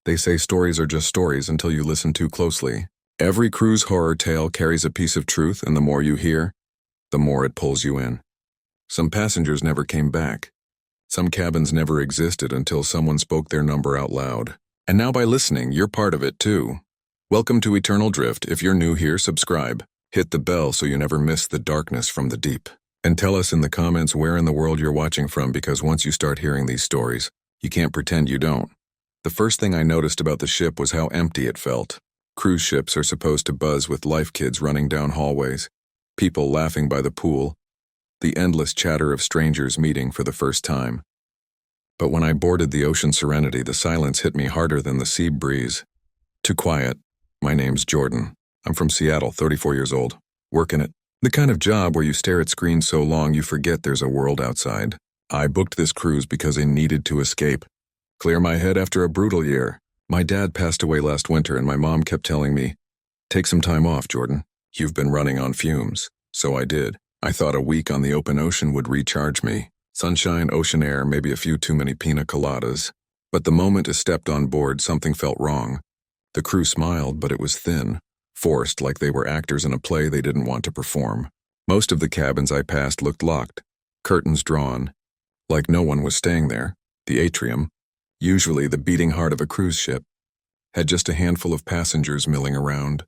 They say stories are just stories until you listen too closely. Every cruise horror tale carries a piece of truth, and the more you hear, the more it pulls you in. Some passengers never came back. Some cabins never existed until someone spoke their number out loud. And now by listening, you're part of it too. Welcome to Eternal Drift. If you're new here, subscribe. Hit the bell so you never miss the darkness from the deep. And tell us in the comments where in the world you're watching from, because once you start hearing these stories, you can't pretend you don't. The first thing I noticed about the ship was how empty it felt. Cruise ships are supposed to buzz with life kids running down hallways, people laughing by the pool, the endless chatter of strangers meeting for the first time. But when I boarded the Ocean Serenity, the silence hit me harder than the sea breeze. Too quiet. My name's Jordan. I'm from Seattle, 34 years old. Working it. The kind of job where you stare at screens so long you forget there's a world outside. I booked this cruise because I needed to escape. Clear my head after a brutal year. My dad passed away last winter and my mom kept telling me, "Take some time off, Jordan. You've been running on fumes." So I did. I thought a week on the open ocean would recharge me. Sunshine, ocean air, maybe a few too many pina coladas. But the moment I stepped on board, something felt wrong. The crew smiled, but it was thin, forced, like they were actors in a play they didn't want to perform. Most of the cabins I passed looked locked, curtains drawn, like no one was staying there. The atrium, usually the beating heart of a cruise ship, had just a handful of passengers milling around.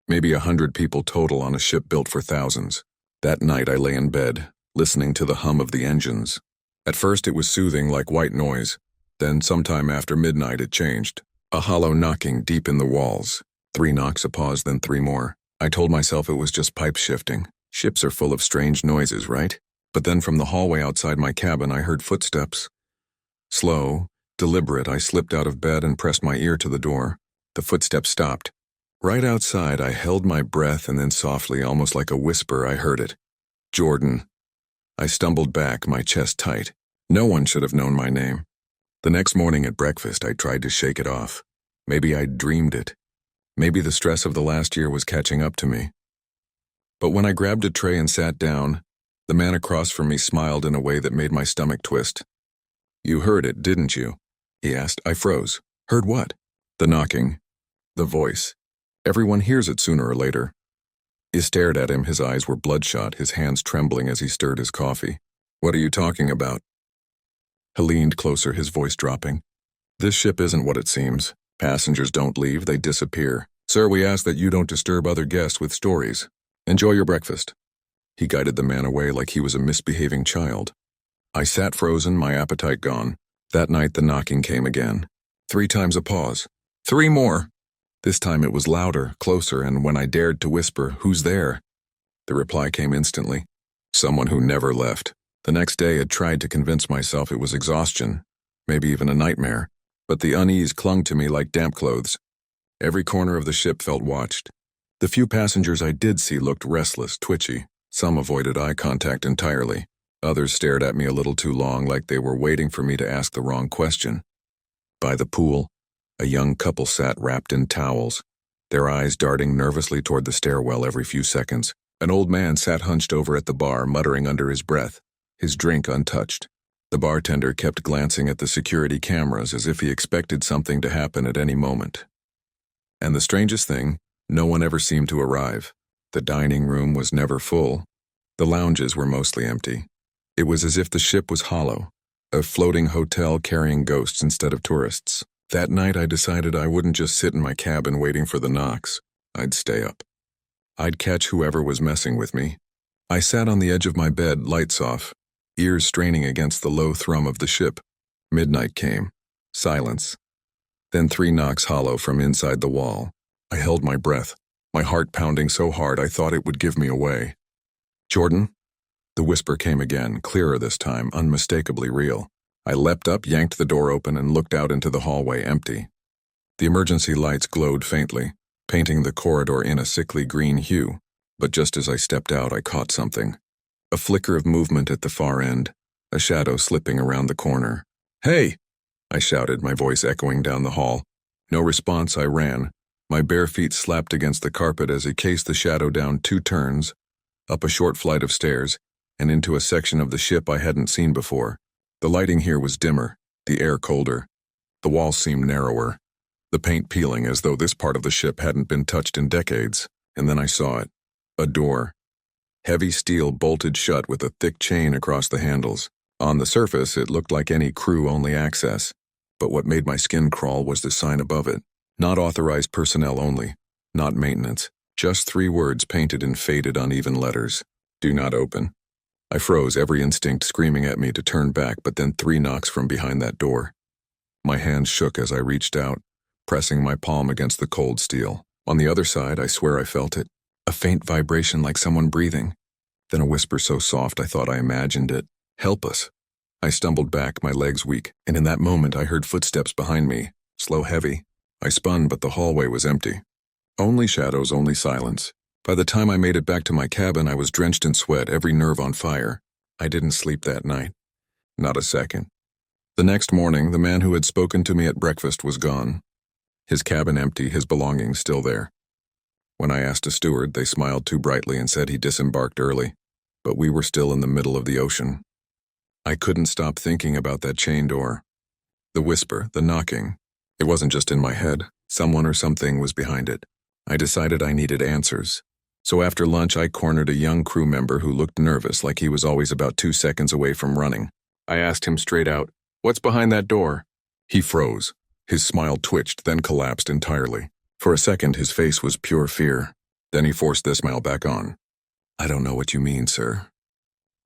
Maybe 100 people total on a ship built for thousands. That night I lay in bed, listening to the hum of the engines. At first it was soothing, like white noise. Then sometime after midnight it changed. A hollow knocking deep in the walls. 3 knocks, a pause, then 3 more. I told myself it was just pipe shifting. Ships are full of strange noises, right? But then from the hallway outside my cabin I heard footsteps. Slow, deliberate, I slipped out of bed and pressed my ear to the door. The footsteps stopped. Right outside I held my breath, and then softly, almost like a whisper, I heard it. "Jordan." I stumbled back, my chest tight. No one should have known my name. The next morning at breakfast, I tried to shake it off. Maybe I'd dreamed it. Maybe the stress of the last year was catching up to me. But when I grabbed a tray and sat down, the man across from me smiled in a way that made my stomach twist. "You heard it, didn't you?" he asked. I froze. Heard what? The knocking. The voice. Everyone hears it sooner or later. He stared at him, his eyes were bloodshot, his hands trembling as he stirred his coffee. "What are you talking about?" He leaned closer, his voice dropping. "This ship isn't what it seems. Passengers don't leave, they disappear. Sir, we ask that you don't disturb other guests with stories. Enjoy your breakfast." He guided the man away like he was a misbehaving child. I sat frozen, my appetite gone. That night the knocking came again. 3 times, a pause. 3 more. This time it was louder, closer, and when I dared to whisper, "Who's there?" the reply came instantly. Someone who never left. The next day I'd tried to convince myself it was exhaustion, maybe even a nightmare, but the unease clung to me like damp clothes. Every corner of the ship felt watched. The few passengers I did see looked restless, twitchy. Some avoided eye contact entirely. Others stared at me a little too long, like they were waiting for me to ask the wrong question. By the pool, a young couple sat wrapped in towels, their eyes darting nervously toward the stairwell every few seconds. An old man sat hunched over at the bar, muttering under his breath, his drink untouched. The bartender kept glancing at the security cameras as if he expected something to happen at any moment. And the strangest thing, no one ever seemed to arrive. The dining room was never full. The lounges were mostly empty. It was as if the ship was hollow, a floating hotel carrying ghosts instead of tourists. That night I decided I wouldn't just sit in my cabin waiting for the knocks. I'd stay up. I'd catch whoever was messing with me. I sat on the edge of my bed, lights off, ears straining against the low thrum of the ship. Midnight came. Silence. Then 3 knocks hollow from inside the wall. I held my breath, my heart pounding so hard I thought it would give me away. "Jordan?" The whisper came again, clearer this time, unmistakably real. I leapt up, yanked the door open, and looked out into the hallway, empty. The emergency lights glowed faintly, painting the corridor in a sickly green hue. But just as I stepped out, I caught something. A flicker of movement at the far end, a shadow slipping around the corner. "Hey!" I shouted, my voice echoing down the hall. No response, I ran. My bare feet slapped against the carpet as I cased the shadow down 2 turns, up a short flight of stairs, and into a section of the ship I hadn't seen before. The lighting here was dimmer, the air colder. The walls seemed narrower. the paint peeling as though this part of the ship hadn't been touched in decades, and then I saw it. A door. Heavy steel bolted shut with a thick chain across the handles. On the surface, it looked like any crew-only access, but what made my skin crawl was the sign above it. Not authorized personnel only, not maintenance, just 3 words painted in faded, uneven letters. Do not open. I froze, every instinct screaming at me to turn back, but then 3 knocks from behind that door. My hands shook as I reached out, pressing my palm against the cold steel. On the other side, I swear I felt it. A faint vibration like someone breathing. Then a whisper so soft I thought I imagined it. Help us. I stumbled back, my legs weak, and in that moment I heard footsteps behind me, slow, heavy. I spun, but the hallway was empty. Only shadows, only silence. By the time I made it back to my cabin, I was drenched in sweat, every nerve on fire. I didn't sleep that night. Not a second. The next morning, the man who had spoken to me at breakfast was gone. His cabin empty, his belongings still there. When I asked a steward, they smiled too brightly and said he disembarked early, but we were still in the middle of the ocean. I couldn't stop thinking about that chain door. The whisper, the knocking. It wasn't just in my head. Someone or something was behind it. I decided I needed answers. So after lunch, I cornered a young crew member who looked nervous, like he was always about 2 seconds away from running. I asked him straight out, "What's behind that door?" He froze. His smile twitched, then collapsed entirely. For a second, his face was pure fear. Then he forced the smile back on. "I don't know what you mean, sir.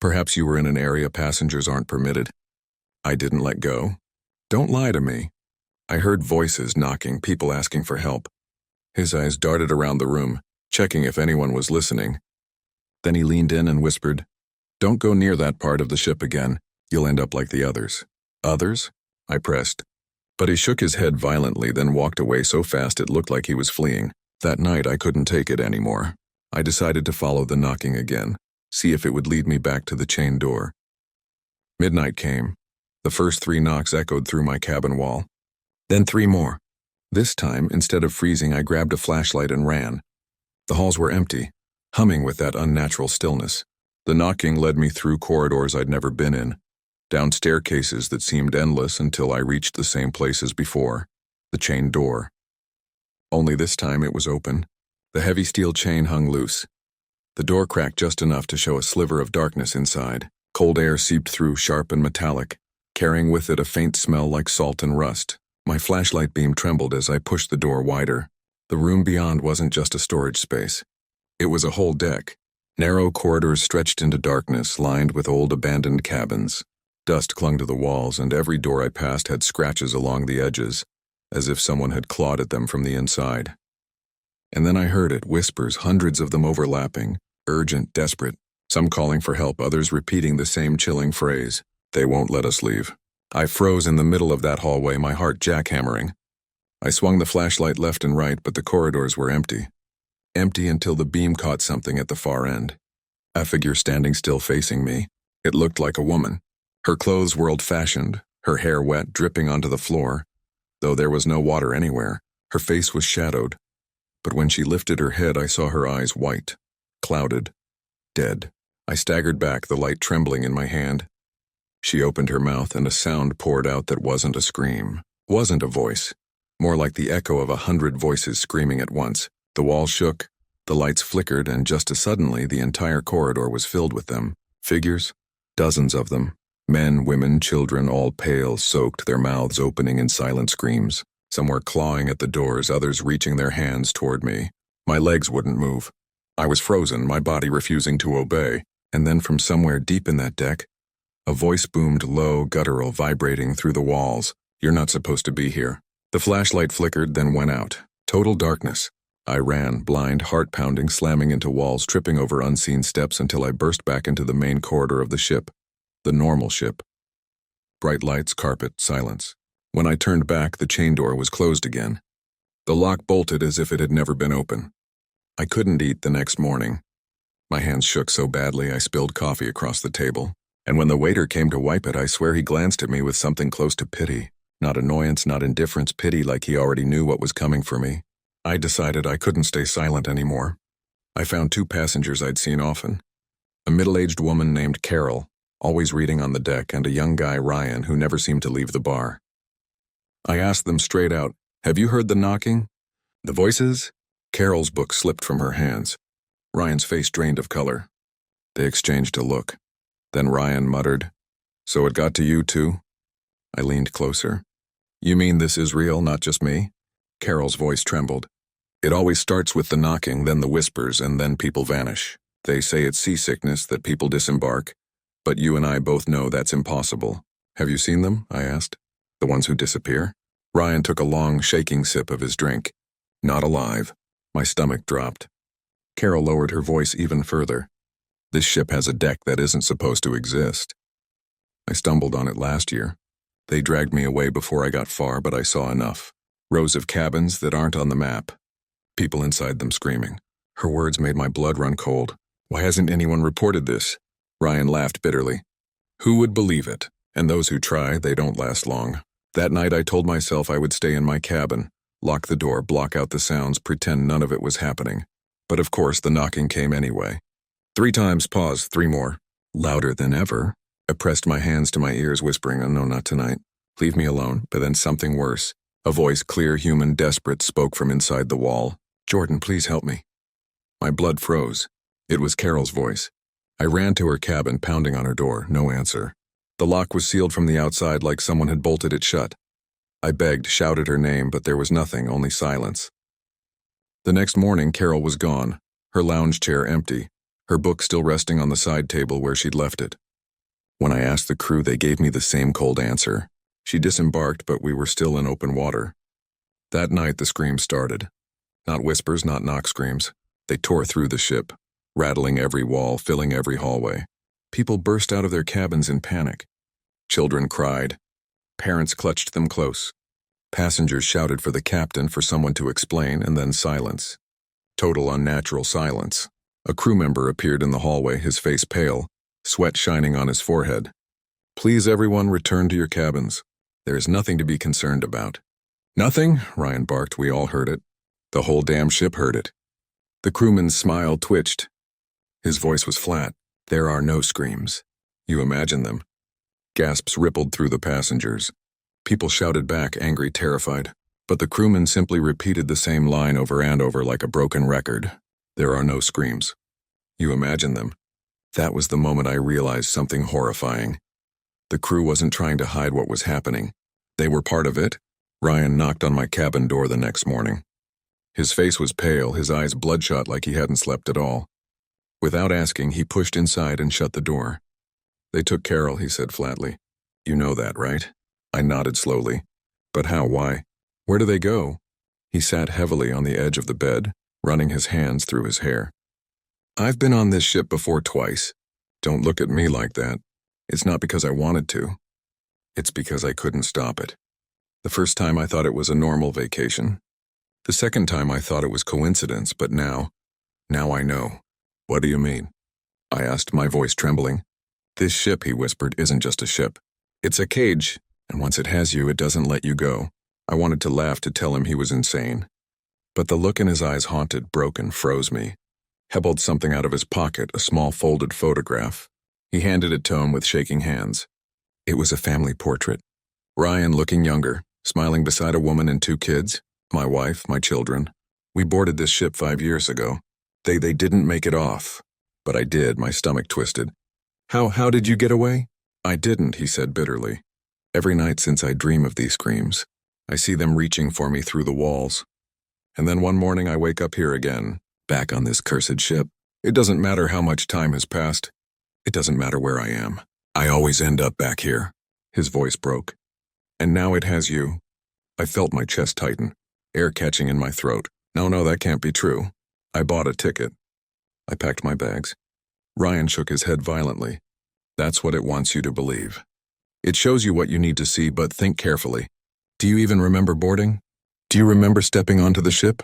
Perhaps you were in an area passengers aren't permitted." I didn't let go. "Don't lie to me." I heard voices knocking, people asking for help. His eyes darted around the room, checking if anyone was listening. Then he leaned in and whispered, "Don't go near that part of the ship again. You'll end up like the others." "Others?" I pressed. But he shook his head violently, then walked away so fast it looked like he was fleeing. That night I couldn't take it anymore. I decided to follow the knocking again, see if it would lead me back to the chain door. Midnight came. The first 3 knocks echoed through my cabin wall. Then 3 more. This time, instead of freezing, I grabbed a flashlight and ran. The halls were empty, humming with that unnatural stillness. The knocking led me through corridors I'd never been in, down staircases that seemed endless until I reached the same place as before, the chain door. Only this time it was open. The heavy steel chain hung loose. The door cracked just enough to show a sliver of darkness inside. Cold air seeped through, sharp and metallic, carrying with it a faint smell like salt and rust. My flashlight beam trembled as I pushed the door wider. The room beyond wasn't just a storage space. It was a whole deck. Narrow corridors stretched into darkness, lined with old abandoned cabins. Dust clung to the walls, and every door I passed had scratches along the edges, as if someone had clawed at them from the inside. And then I heard it, whispers, hundreds of them overlapping, urgent, desperate, some calling for help, others repeating the same chilling phrase, "They won't let us leave." I froze in the middle of that hallway, my heart jackhammering. I swung the flashlight left and right, but the corridors were empty. Empty until the beam caught something at the far end. A figure standing still facing me. It looked like a woman. Her clothes were old-fashioned, her hair wet, dripping onto the floor. Though there was no water anywhere, her face was shadowed. But when she lifted her head, I saw her eyes white, clouded, dead. I staggered back, the light trembling in my hand. She opened her mouth and a sound poured out that wasn't a scream, wasn't a voice, more like the echo of 100 voices screaming at once. The walls shook, the lights flickered, and just as suddenly the entire corridor was filled with them. Figures, dozens of them. Men, women, children, all pale, soaked, their mouths opening in silent screams. Some were clawing at the doors, others reaching their hands toward me. My legs wouldn't move. I was frozen, my body refusing to obey. And then from somewhere deep in that deck, a voice boomed low, guttural, vibrating through the walls. "You're not supposed to be here." The flashlight flickered, then went out. Total darkness. I ran, blind, heart pounding, slamming into walls, tripping over unseen steps until I burst back into the main corridor of the ship. The normal ship. Bright lights, carpet, silence. When I turned back, the chain door was closed again. The lock bolted as if it had never been open. I couldn't eat the next morning. My hands shook so badly I spilled coffee across the table. And when the waiter came to wipe it, I swear he glanced at me with something close to pity. Not annoyance, not indifference, pity, like he already knew what was coming for me. I decided I couldn't stay silent anymore. I found 2 passengers I'd seen often. A middle-aged woman named Carol, always reading on the deck, and a young guy, Ryan, who never seemed to leave the bar. I asked them straight out, Have you heard the knocking? The voices? Carol's book slipped from her hands. Ryan's face drained of color. They exchanged a look. Then Ryan muttered, "So it got to you too?" I leaned closer. "You mean this is real, not just me?" Carol's voice trembled. "It always starts with the knocking, then the whispers, and then people vanish. They say it's seasickness, that people disembark. But you and I both know that's impossible. Have you seen them?" I asked. "The ones who disappear?" Ryan took a long, shaking sip of his drink. "Not alive." My stomach dropped. Carol lowered her voice even further. "This ship has a deck that isn't supposed to exist. I stumbled on it last year. They dragged me away before I got far, but I saw enough. Rows of cabins that aren't on the map. People inside them screaming." Her words made my blood run cold. "Why hasn't anyone reported this?" Ryan laughed bitterly. "Who would believe it? And those who try, they don't last long." That night I told myself I would stay in my cabin, lock the door, block out the sounds, pretend none of it was happening. But of course the knocking came anyway. 3 times, pause, 3 more. Louder than ever. I pressed my hands to my ears, whispering, "Oh no, not tonight. Leave me alone." But then something worse. A voice, clear, human, desperate, spoke from inside the wall. "Jordan, please help me." My blood froze. It was Carol's voice. I ran to her cabin, pounding on her door. No answer. The lock was sealed from the outside like someone had bolted it shut. I begged, shouted her name, but there was nothing, only silence. The next morning, Carol was gone, her lounge chair empty, her book still resting on the side table where she'd left it. When I asked the crew, they gave me the same cold answer. She disembarked, but we were still in open water. That night, the screams started. Not whispers, not knock screams. They tore through the ship, rattling every wall, filling every hallway. People burst out of their cabins in panic. Children cried. Parents clutched them close. Passengers shouted for the captain, for someone to explain, and then silence. Total unnatural silence. A crew member appeared in the hallway, his face pale, sweat shining on his forehead. "Please, everyone, return to your cabins. There is nothing to be concerned about." "Nothing?" Ryan barked. We all heard it. The whole damn ship heard it. The crewman's smile twitched. His voice was flat. "There are no screams. You imagine them." Gasps rippled through the passengers. People shouted back, angry, terrified. But the crewman simply repeated the same line over and over like a broken record. "There are no screams. You imagine them." That was the moment I realized something horrifying. The crew wasn't trying to hide what was happening. They were part of it. Ryan knocked on my cabin door the next morning. His face was pale, his eyes bloodshot like he hadn't slept at all. Without asking, he pushed inside and shut the door. "They took Carol," he said flatly. "You know that, right?" I nodded slowly. "But how, why? Where do they go?" He sat heavily on the edge of the bed, running his hands through his hair. "I've been on this ship before twice. Don't look at me like that. It's not because I wanted to. It's because I couldn't stop it. The first time I thought it was a normal vacation. The second time I thought it was coincidence, but now I know." "What do you mean?" I asked, my voice trembling. "This ship," he whispered, "isn't just a ship. It's a cage, and once it has you, it doesn't let you go." I wanted to laugh, to tell him he was insane. But the look in his eyes haunted, broken, froze me. He pulled something out of his pocket, a small folded photograph. He handed it to him with shaking hands. It was a family portrait. Ryan looking younger, smiling beside a woman and 2 kids, my wife, my children. We boarded this ship 5 years ago. They didn't make it off. But I did, my stomach twisted. How did you get away?" "I didn't," he said bitterly. "Every night since I dream of these screams. I see them reaching for me through the walls. And then one morning I wake up here again, back on this cursed ship. It doesn't matter how much time has passed. It doesn't matter where I am. I always end up back here." His voice broke. "And now it has you." I felt my chest tighten, air catching in my throat. No, that can't be true. I bought a ticket. I packed my bags. Ryan shook his head violently. "That's what it wants you to believe. It shows you what you need to see, but think carefully. Do you even remember boarding? Do you remember stepping onto the ship?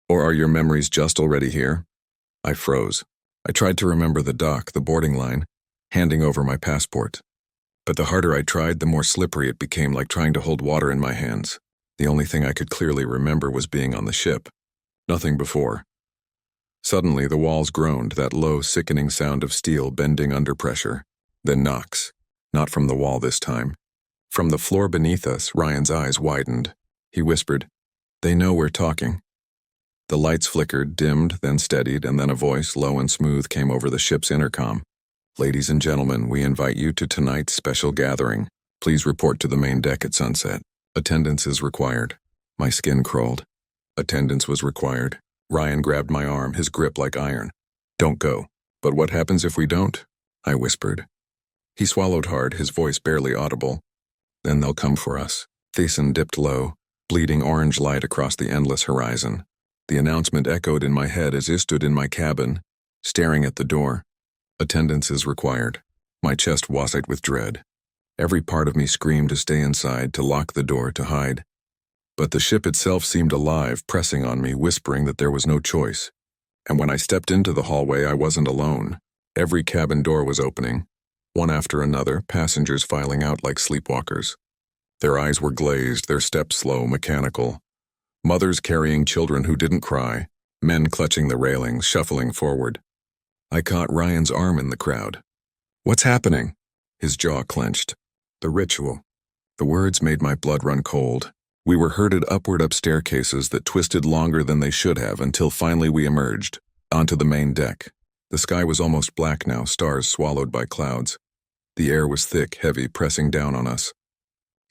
Or are your memories just already here?" I froze. I tried to remember the dock, the boarding line, handing over my passport. But the harder I tried, the more slippery it became, like trying to hold water in my hands. The only thing I could clearly remember was being on the ship. Nothing before. Suddenly, the walls groaned, that low, sickening sound of steel bending under pressure. Then knocks. Not from the wall this time. From the floor beneath us, Ryan's eyes widened. He whispered, They know we're talking. The lights flickered, dimmed, then steadied, and then a voice, low and smooth, came over the ship's intercom. Ladies and gentlemen, we invite you to tonight's special gathering. Please report to the main deck at sunset. Attendance is required. My skin crawled. Attendance was required. Ryan grabbed my arm, his grip like iron. Don't go. But what happens if we don't? I whispered. He swallowed hard, his voice barely audible. Then they'll come for us. Thiessen dipped low, bleeding orange light across the endless horizon. The announcement echoed in my head as I stood in my cabin, staring at the door. Attendance is required. My chest washed with dread. Every part of me screamed to stay inside, to lock the door, to hide. But the ship itself seemed alive, pressing on me, whispering that there was no choice. And when I stepped into the hallway, I wasn't alone. Every cabin door was opening. One after another, passengers filing out like sleepwalkers. Their eyes were glazed, their steps slow, mechanical. Mothers carrying children who didn't cry, men clutching the railings, shuffling forward. I caught Ryan's arm in the crowd. What's happening? His jaw clenched. The ritual. The words made my blood run cold. We were herded upward up staircases that twisted longer than they should have until finally we emerged, onto the main deck. The sky was almost black now, stars swallowed by clouds. The air was thick, heavy, pressing down on us.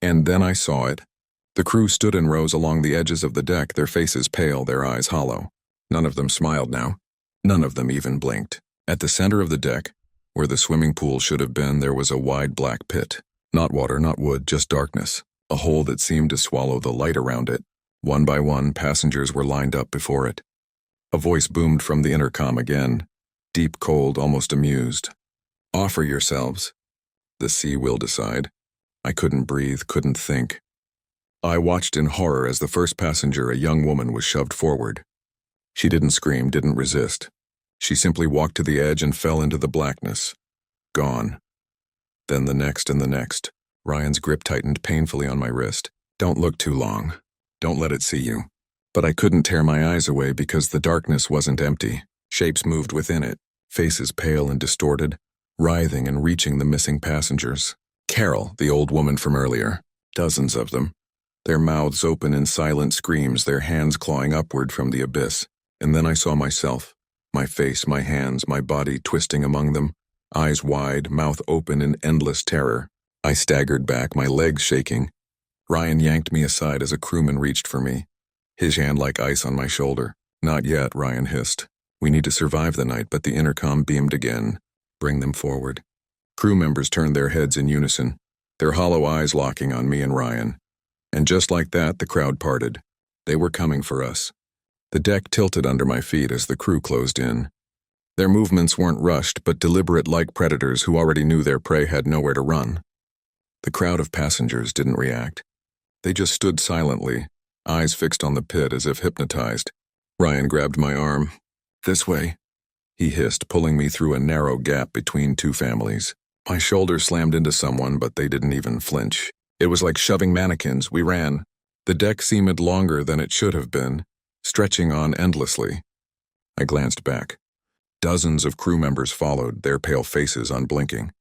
And then I saw it. The crew stood in rows along the edges of the deck, their faces pale, their eyes hollow. None of them smiled now. None of them even blinked. At the center of the deck, where the swimming pool should have been, there was a wide black pit. Not water, not wood, just darkness. A hole that seemed to swallow the light around it. One by one, passengers were lined up before it. A voice boomed from the intercom again. Deep, cold, almost amused. Offer yourselves. The sea will decide. I couldn't breathe, couldn't think. I watched in horror as the first passenger, a young woman, was shoved forward. She didn't scream, didn't resist. She simply walked to the edge and fell into the blackness. Gone. Then the next and the next. Ryan's grip tightened painfully on my wrist. Don't look too long. Don't let it see you. But I couldn't tear my eyes away because the darkness wasn't empty. Shapes moved within it, faces pale and distorted, writhing and reaching the missing passengers. Carol, the old woman from earlier. Dozens of them. Their mouths open in silent screams, their hands clawing upward from the abyss. And then I saw myself. My face, my hands, my body twisting among them. Eyes wide, mouth open in endless terror. I staggered back, my legs shaking. Ryan yanked me aside as a crewman reached for me. His hand like ice on my shoulder. Not yet, Ryan hissed. We need to survive the night, but the intercom beamed again. Bring them forward. Crew members turned their heads in unison, their hollow eyes locking on me and Ryan. And just like that, the crowd parted. They were coming for us. The deck tilted under my feet as the crew closed in. Their movements weren't rushed, but deliberate like predators who already knew their prey had nowhere to run. The crowd of passengers didn't react. They just stood silently, eyes fixed on the pit as if hypnotized. Ryan grabbed my arm. This way, he hissed, pulling me through a narrow gap between two families. My shoulder slammed into someone, but they didn't even flinch. It was like shoving mannequins. We ran. The deck seemed longer than it should have been, stretching on endlessly. I glanced back. Dozens of crew members followed, their pale faces unblinking.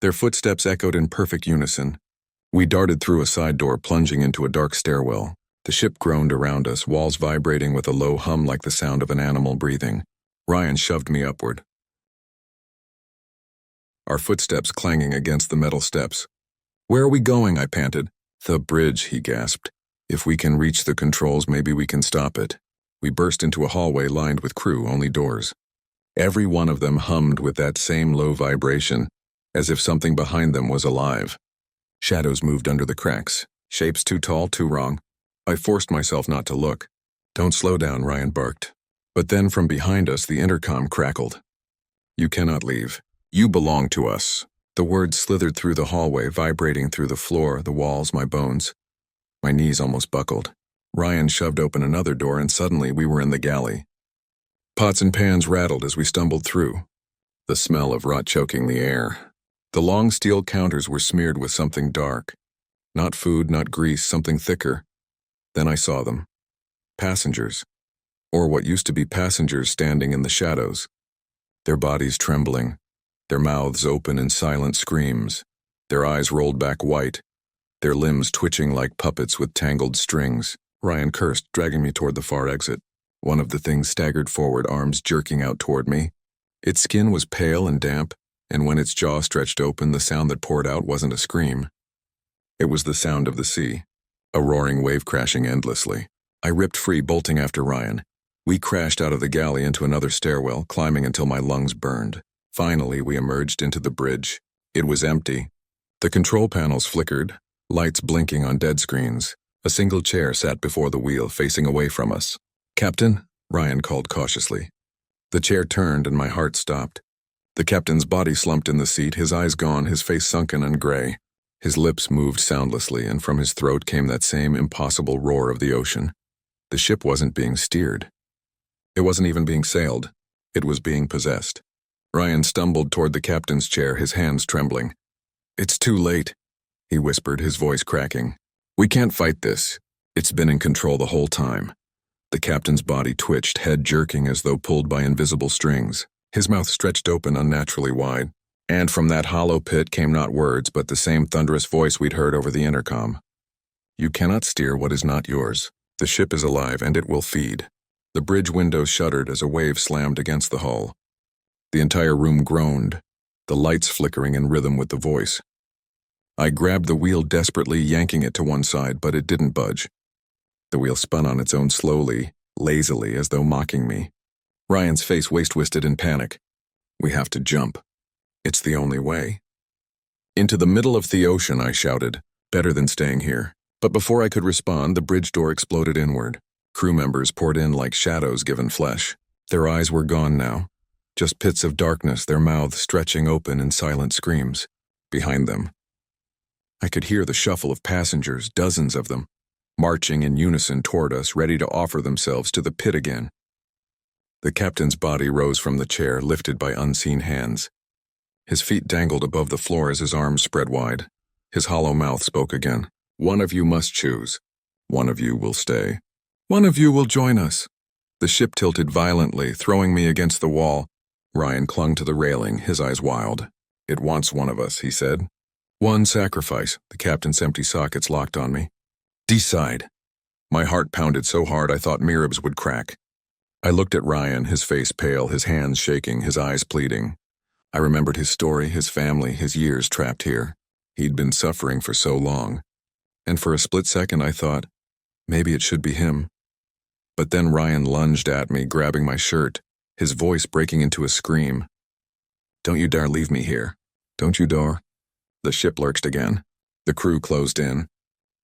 Their footsteps echoed in perfect unison. We darted through a side door, plunging into a dark stairwell. The ship groaned around us, walls vibrating with a low hum like the sound of an animal breathing. Ryan shoved me upward, our footsteps clanging against the metal steps. Where are we going? I panted. The bridge, he gasped. If we can reach the controls, maybe we can stop it. We burst into a hallway lined with crew, only doors. Every one of them hummed with that same low vibration, as if something behind them was alive. Shadows moved under the cracks, shapes too tall, too wrong. I forced myself not to look. Don't slow down, Ryan barked. But then from behind us, the intercom crackled. You cannot leave. You belong to us. The words slithered through the hallway, vibrating through the floor, the walls, my bones. My knees almost buckled. Ryan shoved open another door, and suddenly we were in the galley. Pots and pans rattled as we stumbled through, the smell of rot choking the air. The long steel counters were smeared with something dark. Not food, not grease, something thicker. Then I saw them. Passengers. Or what used to be passengers standing in the shadows. Their bodies trembling, their mouths open in silent screams, their eyes rolled back white, their limbs twitching like puppets with tangled strings. Ryan cursed, dragging me toward the far exit. One of the things staggered forward, arms jerking out toward me. Its skin was pale and damp, and when its jaw stretched open, the sound that poured out wasn't a scream. It was the sound of the sea, a roaring wave crashing endlessly. I ripped free, bolting after Ryan. We crashed out of the galley into another stairwell, climbing until my lungs burned. Finally, we emerged into the bridge. It was empty. The control panels flickered, lights blinking on dead screens. A single chair sat before the wheel, facing away from us. "Captain," Ryan called cautiously. The chair turned and my heart stopped. The captain's body slumped in the seat, his eyes gone, his face sunken and gray. His lips moved soundlessly, and from his throat came that same impossible roar of the ocean. The ship wasn't being steered. It wasn't even being sailed. It was being possessed. Ryan stumbled toward the captain's chair, his hands trembling. "It's too late," he whispered, his voice cracking. "We can't fight this. It's been in control the whole time." The captain's body twitched, head jerking as though pulled by invisible strings. His mouth stretched open unnaturally wide, and from that hollow pit came not words but the same thunderous voice we'd heard over the intercom. "You cannot steer what is not yours. The ship is alive and it will feed." The bridge windows shuddered as a wave slammed against the hull. The entire room groaned, the lights flickering in rhythm with the voice. I grabbed the wheel desperately, yanking it to one side, but it didn't budge. The wheel spun on its own slowly, lazily, as though mocking me. Ryan's face waist-twisted in panic. "We have to jump. It's the only way." "Into the middle of the ocean," I shouted. "Better than staying here." But before I could respond, the bridge door exploded inward. Crew members poured in like shadows given flesh. Their eyes were gone now, just pits of darkness, their mouths stretching open in silent screams. Behind them, I could hear the shuffle of passengers, dozens of them, marching in unison toward us, ready to offer themselves to the pit again. The captain's body rose from the chair, lifted by unseen hands. His feet dangled above the floor as his arms spread wide. His hollow mouth spoke again. "One of you must choose. One of you will stay. One of you will join us." The ship tilted violently, throwing me against the wall. Ryan clung to the railing, his eyes wild. "It wants one of us," he said. "One sacrifice." The captain's empty sockets locked on me. "Decide." My heart pounded so hard I thought my ribs would crack. I looked at Ryan, his face pale, his hands shaking, his eyes pleading. I remembered his story, his family, his years trapped here. He'd been suffering for so long. And for a split second I thought, maybe it should be him. But then Ryan lunged at me, grabbing my shirt, his voice breaking into a scream. "Don't you dare leave me here. Don't you dare." The ship lurched again. The crew closed in.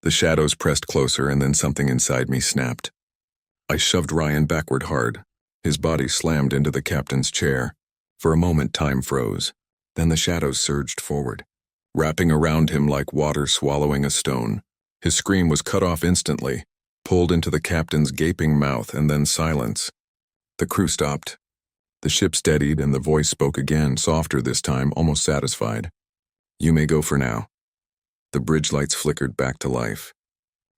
The shadows pressed closer, and then something inside me snapped. I shoved Ryan backward hard. His body slammed into the captain's chair. For a moment, time froze. Then the shadows surged forward, wrapping around him like water swallowing a stone. His scream was cut off instantly, pulled into the captain's gaping mouth, and then silence. The crew stopped. The ship steadied, and the voice spoke again, softer this time, almost satisfied. "You may go for now." The bridge lights flickered back to life.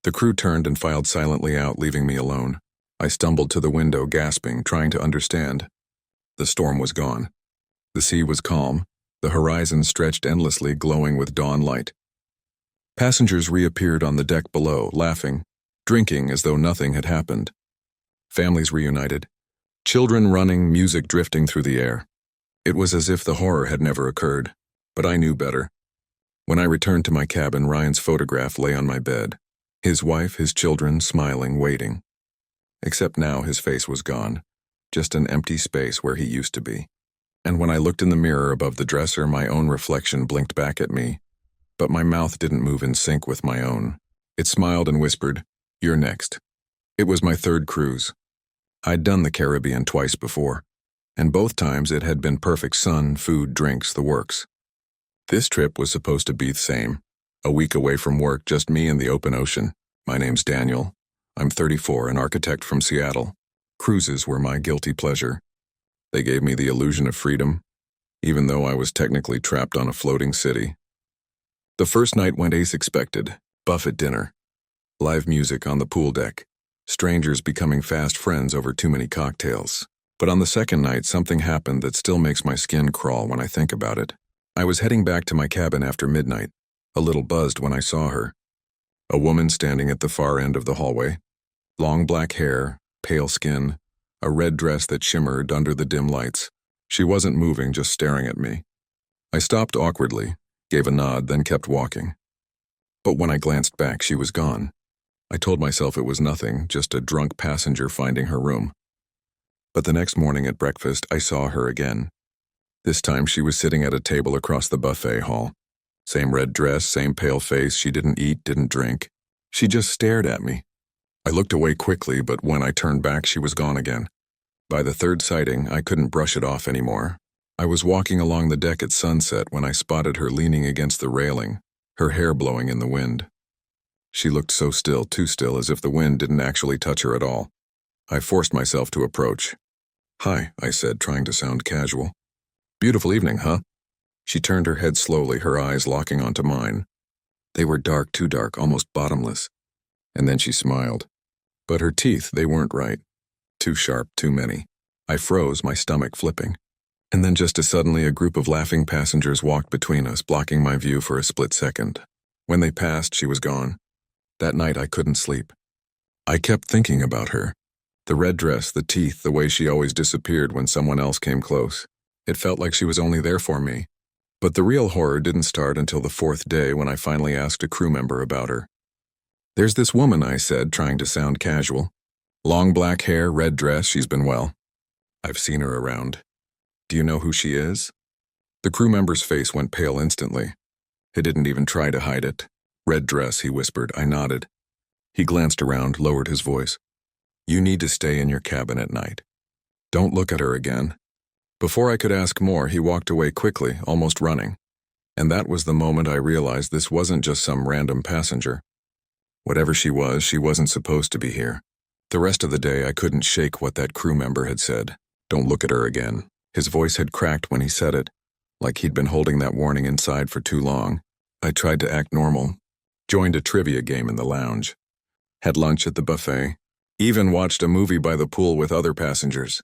The crew turned and filed silently out, leaving me alone. I stumbled to the window, gasping, trying to understand. The storm was gone. The sea was calm. The horizon stretched endlessly, glowing with dawn light. Passengers reappeared on the deck below, laughing, drinking as though nothing had happened. Families reunited. Children running, music drifting through the air. It was as if the horror had never occurred, but I knew better. When I returned to my cabin, Ryan's photograph lay on my bed. His wife, his children, smiling, waiting. Except now his face was gone, just an empty space where he used to be. And when I looked in the mirror above the dresser, my own reflection blinked back at me, but my mouth didn't move in sync with my own. It smiled and whispered, "You're next." It was my third cruise. I'd done the Caribbean twice before, and both times it had been perfect sun, food, drinks, the works. This trip was supposed to be the same. A week away from work, just me and the open ocean. My name's Daniel. I'm 34, an architect from Seattle. Cruises were my guilty pleasure. They gave me the illusion of freedom, even though I was technically trapped on a floating city. The first night went as expected. Buffet dinner. Live music on the pool deck. Strangers becoming fast friends over too many cocktails. But on the second night, something happened that still makes my skin crawl when I think about it. I was heading back to my cabin after midnight, a little buzzed when I saw her. A woman standing at the far end of the hallway. Long black hair, pale skin, a red dress that shimmered under the dim lights. She wasn't moving, just staring at me. I stopped awkwardly, gave a nod, then kept walking. But when I glanced back, she was gone. I told myself it was nothing, just a drunk passenger finding her room. But the next morning at breakfast, I saw her again. This time she was sitting at a table across the buffet hall. Same red dress, same pale face. She didn't eat, didn't drink. She just stared at me. I looked away quickly, but when I turned back, she was gone again. By the third sighting, I couldn't brush it off anymore. I was walking along the deck at sunset when I spotted her leaning against the railing, her hair blowing in the wind. She looked so still, too still, as if the wind didn't actually touch her at all. I forced myself to approach. "Hi," I said, trying to sound casual. "Beautiful evening, huh?" She turned her head slowly, her eyes locking onto mine. They were dark, too dark, almost bottomless. And then she smiled. But her teeth, they weren't right. Too sharp, too many. I froze, my stomach flipping. And then just as suddenly a group of laughing passengers walked between us, blocking my view for a split second. When they passed, she was gone. That night I couldn't sleep. I kept thinking about her. The red dress, the teeth, the way she always disappeared when someone else came close. It felt like she was only there for me. But the real horror didn't start until the fourth day when I finally asked a crew member about her. "There's this woman," I said, trying to sound casual. "Long black hair, red dress, she's been well. I've seen her around. Do you know who she is?" The crew member's face went pale instantly. He didn't even try to hide it. "Red dress," he whispered. I nodded. He glanced around, lowered his voice. "You need to stay in your cabin at night. Don't look at her again." Before I could ask more, he walked away quickly, almost running. And that was the moment I realized this wasn't just some random passenger. Whatever she wasn't supposed to be here. The rest of the day, I couldn't shake what that crew member had said. "Don't look at her again." His voice had cracked when he said it, like he'd been holding that warning inside for too long. I tried to act normal, joined a trivia game in the lounge, had lunch at the buffet, even watched a movie by the pool with other passengers.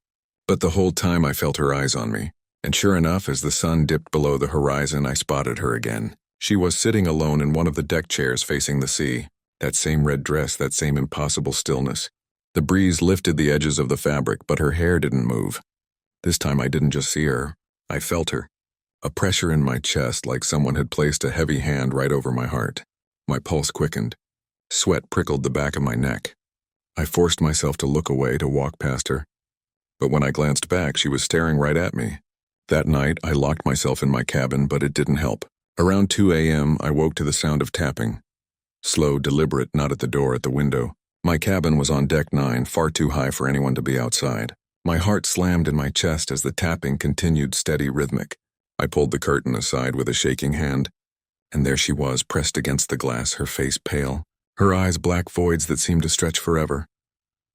But the whole time I felt her eyes on me, and sure enough, as the sun dipped below the horizon, I spotted her again. She was sitting alone in one of the deck chairs facing the sea. That same red dress, that same impossible stillness. The breeze lifted the edges of the fabric, but her hair didn't move. This time I didn't just see her, I felt her. A pressure in my chest, like someone had placed a heavy hand right over my heart. My pulse quickened. Sweat prickled the back of my neck. I forced myself to look away, to walk past her. But when I glanced back, she was staring right at me. That night, I locked myself in my cabin, but it didn't help. Around 2 a.m., I woke to the sound of tapping. Slow, deliberate, not at the door, at the window. My cabin was on deck 9, far too high for anyone to be outside. My heart slammed in my chest as the tapping continued, steady, rhythmic. I pulled the curtain aside with a shaking hand, and there she was, pressed against the glass, her face pale, her eyes black voids that seemed to stretch forever.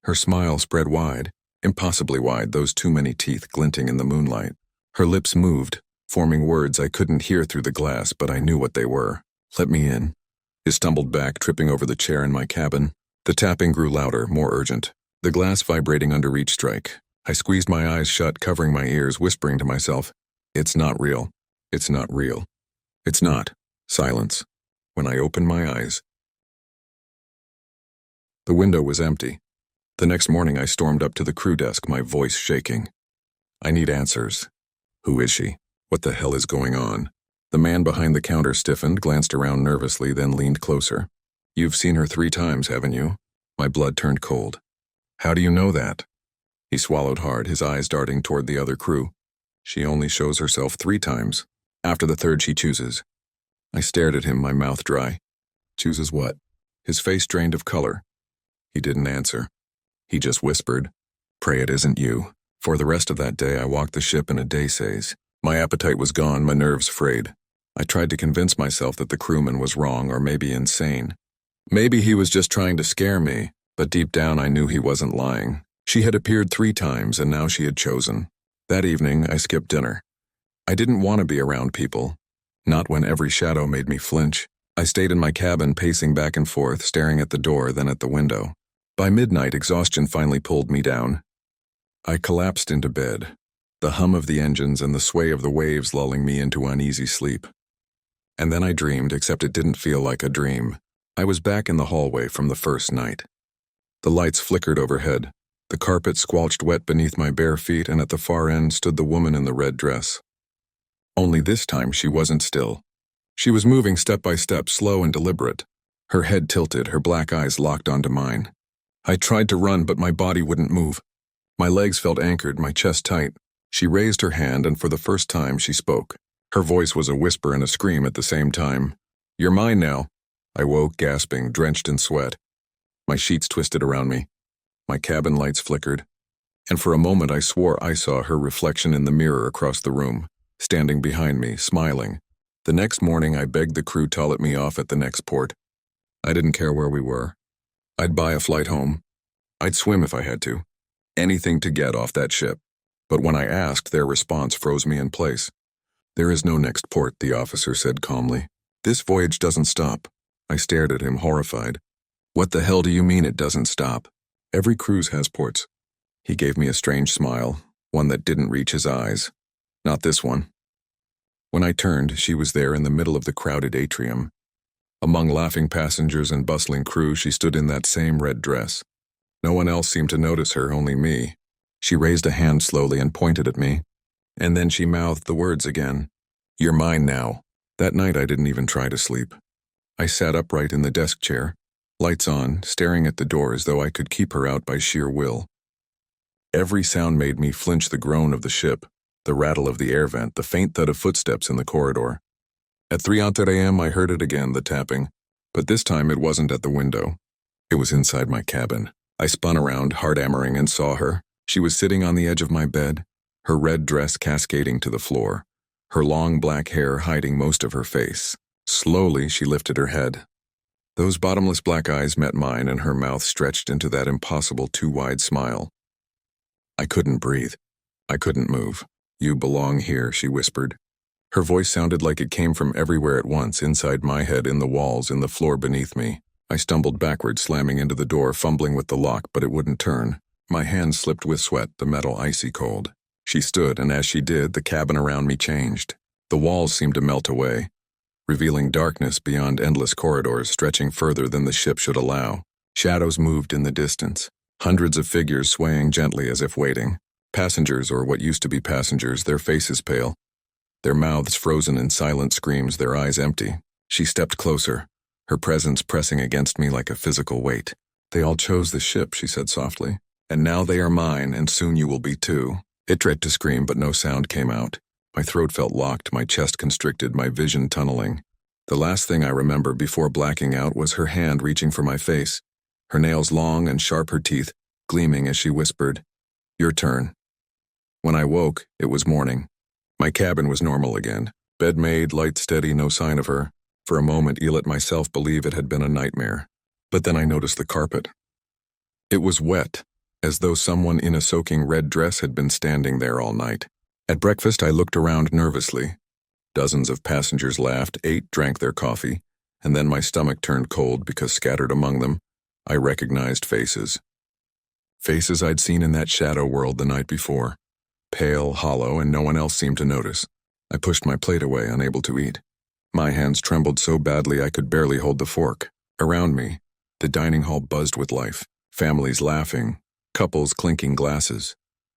Her smile spread wide, impossibly wide, those too many teeth glinting in the moonlight. Her lips moved, forming words I couldn't hear through the glass, but I knew what they were. "Let me in." He stumbled back, tripping over the chair in my cabin. The tapping grew louder, more urgent, the glass vibrating under each strike. I squeezed my eyes shut, covering my ears, whispering to myself, "It's not real. It's not real. It's not." Silence. When I opened my eyes, the window was empty. The next morning I stormed up to the crew desk, my voice shaking. "I need answers. Who is she? What the hell is going on?" The man behind the counter stiffened, glanced around nervously, then leaned closer. "You've seen her 3 times, haven't you?" My blood turned cold. "How do you know that?" He swallowed hard, his eyes darting toward the other crew. "She only shows herself 3 times. After the third, she chooses." I stared at him, my mouth dry. "Chooses what?" His face drained of color. He didn't answer. He just whispered, "Pray it isn't you." For the rest of that day, I walked the ship in a daysaze. My appetite was gone, my nerves frayed. I tried to convince myself that the crewman was wrong, or maybe insane. Maybe he was just trying to scare me, but deep down I knew he wasn't lying. She had appeared 3 times, and now she had chosen. That evening, I skipped dinner. I didn't want to be around people, not when every shadow made me flinch. I stayed in my cabin, pacing back and forth, staring at the door, then at the window. By midnight, exhaustion finally pulled me down. I collapsed into bed, the hum of the engines and the sway of the waves lulling me into uneasy sleep. And then I dreamed, except it didn't feel like a dream. I was back in the hallway from the first night. The lights flickered overhead. The carpet squelched wet beneath my bare feet, and at the far end stood the woman in the red dress. Only this time she wasn't still. She was moving step by step, slow and deliberate. Her head tilted, her black eyes locked onto mine. I tried to run, but my body wouldn't move. My legs felt anchored, my chest tight. She raised her hand, and for the first time she spoke. Her voice was a whisper and a scream at the same time. "You're mine now." I woke, gasping, drenched in sweat. My sheets twisted around me. My cabin lights flickered. And for a moment I swore I saw her reflection in the mirror across the room, standing behind me, smiling. The next morning I begged the crew to let me off at the next port. I didn't care where we were. I'd buy a flight home. I'd swim if I had to. Anything to get off that ship. But when I asked, their response froze me in place. "There is no next port," the officer said calmly. "This voyage doesn't stop." I stared at him, horrified. "What the hell do you mean it doesn't stop? Every cruise has ports." He gave me a strange smile, one that didn't reach his eyes. "Not this one." When I turned, she was there in the middle of the crowded atrium. Among laughing passengers and bustling crew, she stood in that same red dress. No one else seemed to notice her, only me. She raised a hand slowly and pointed at me. And then she mouthed the words again. "You're mine now." That night I didn't even try to sleep. I sat upright in the desk chair, lights on, staring at the door as though I could keep her out by sheer will. Every sound made me flinch: the groan of the ship, the rattle of the air vent, the faint thud of footsteps in the corridor. At 3:00 a.m. I heard it again, the tapping. But this time it wasn't at the window. It was inside my cabin. I spun around, heart hammering, and saw her. She was sitting on the edge of my bed, her red dress cascading to the floor, her long black hair hiding most of her face. Slowly, she lifted her head. Those bottomless black eyes met mine, and her mouth stretched into that impossible too-wide smile. I couldn't breathe. I couldn't move. "You belong here," she whispered. Her voice sounded like it came from everywhere at once, inside my head, in the walls, in the floor beneath me. I stumbled backward, slamming into the door, fumbling with the lock, but it wouldn't turn. My hands slipped with sweat, the metal icy cold. She stood, and as she did, the cabin around me changed. The walls seemed to melt away, revealing darkness beyond endless corridors stretching further than the ship should allow. Shadows moved in the distance, hundreds of figures swaying gently as if waiting. Passengers, or what used to be passengers, their faces pale, their mouths frozen in silent screams, their eyes empty. She stepped closer, her presence pressing against me like a physical weight. "They all chose the ship," she said softly. "And now they are mine, and soon you will be too." It tried to scream, but no sound came out. My throat felt locked, my chest constricted, my vision tunneling. The last thing I remember before blacking out was her hand reaching for my face, her nails long and sharp, her teeth gleaming as she whispered, "Your turn." When I woke, it was morning. My cabin was normal again. Bed made, light steady, no sign of her. For a moment, I let myself believe it had been a nightmare. But then I noticed the carpet. It was wet, as though someone in a soaking red dress had been standing there all night. At breakfast, I looked around nervously. Dozens of passengers laughed, ate, drank their coffee, and then my stomach turned cold because scattered among them, I recognized faces. Faces I'd seen in that shadow world the night before. Pale, hollow, and no one else seemed to notice. I pushed my plate away, unable to eat. My hands trembled so badly I could barely hold the fork. Around me, the dining hall buzzed with life. Families laughing, couples clinking glasses,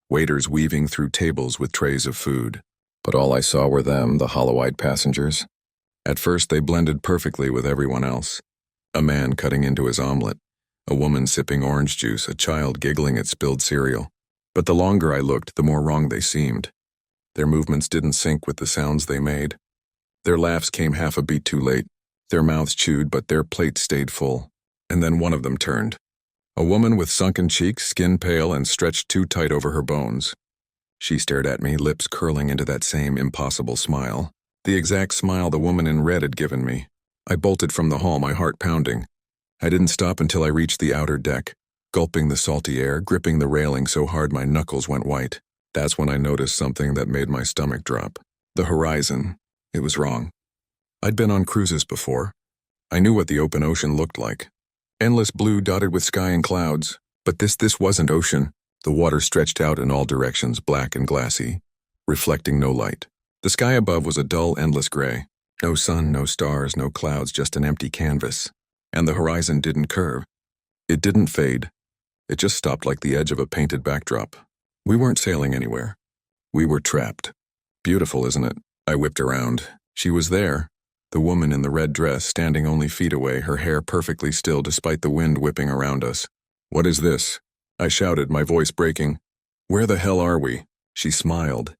waiters weaving through tables with trays of food. But all I saw were them, the hollow-eyed passengers. At first, they blended perfectly with everyone else. A man cutting into his omelet, a woman sipping orange juice, a child giggling at spilled cereal. But the longer I looked, the more wrong they seemed. Their movements didn't sync with the sounds they made. Their laughs came half a beat too late. Their mouths chewed, but their plates stayed full. And then one of them turned. A woman with sunken cheeks, skin pale and stretched too tight over her bones. She stared at me, lips curling into that same impossible smile. The exact smile the woman in red had given me. I bolted from the hall, my heart pounding. I didn't stop until I reached the outer deck, gulping the salty air, gripping the railing so hard my knuckles went white. That's when I noticed something that made my stomach drop. The horizon. It was wrong. I'd been on cruises before. I knew what the open ocean looked like. Endless blue dotted with sky and clouds. But this wasn't ocean. The water stretched out in all directions, black and glassy, reflecting no light. The sky above was a dull, endless gray. No sun, no stars, no clouds, just an empty canvas. And the horizon didn't curve. It didn't fade. It just stopped like the edge of a painted backdrop. We weren't sailing anywhere. We were trapped. Beautiful, isn't it? I whipped around. She was there. The woman in the red dress, standing only feet away, her hair perfectly still despite the wind whipping around us. "What is this?" I shouted, my voice breaking. "Where the hell are we?" She smiled,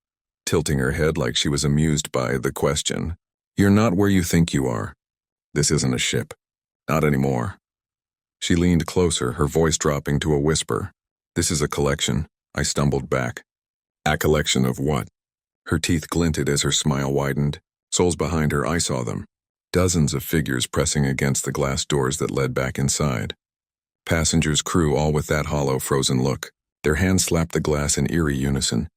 tilting her head like she was amused by the question. "You're not where you think you are. This isn't a ship. Not anymore." She leaned closer, her voice dropping to a whisper. "This is a collection." I stumbled back. "A collection of what?" Her teeth glinted as her smile widened. Souls behind her, I saw them. Dozens of figures pressing against the glass doors that led back inside. Passengers, crew, all with that hollow, frozen look. Their hands slapped the glass in eerie unison,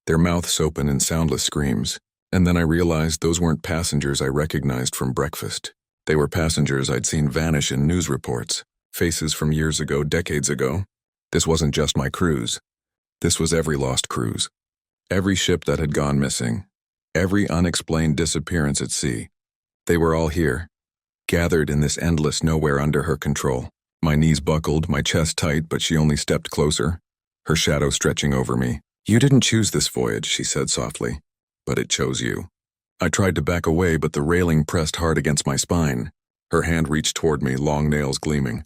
their mouths open in soundless screams. And then I realized those weren't passengers I recognized from breakfast. They were passengers I'd seen vanish in news reports. Faces from years ago, decades ago. This wasn't just my cruise. This was every lost cruise. Every ship that had gone missing. Every unexplained disappearance at sea. They were all here, gathered in this endless nowhere under her control. My knees buckled, my chest tight, but she only stepped closer, her shadow stretching over me. "You didn't choose this voyage," she said softly, "but it chose you." I tried to back away, but the railing pressed hard against my spine. Her hand reached toward me, long nails gleaming.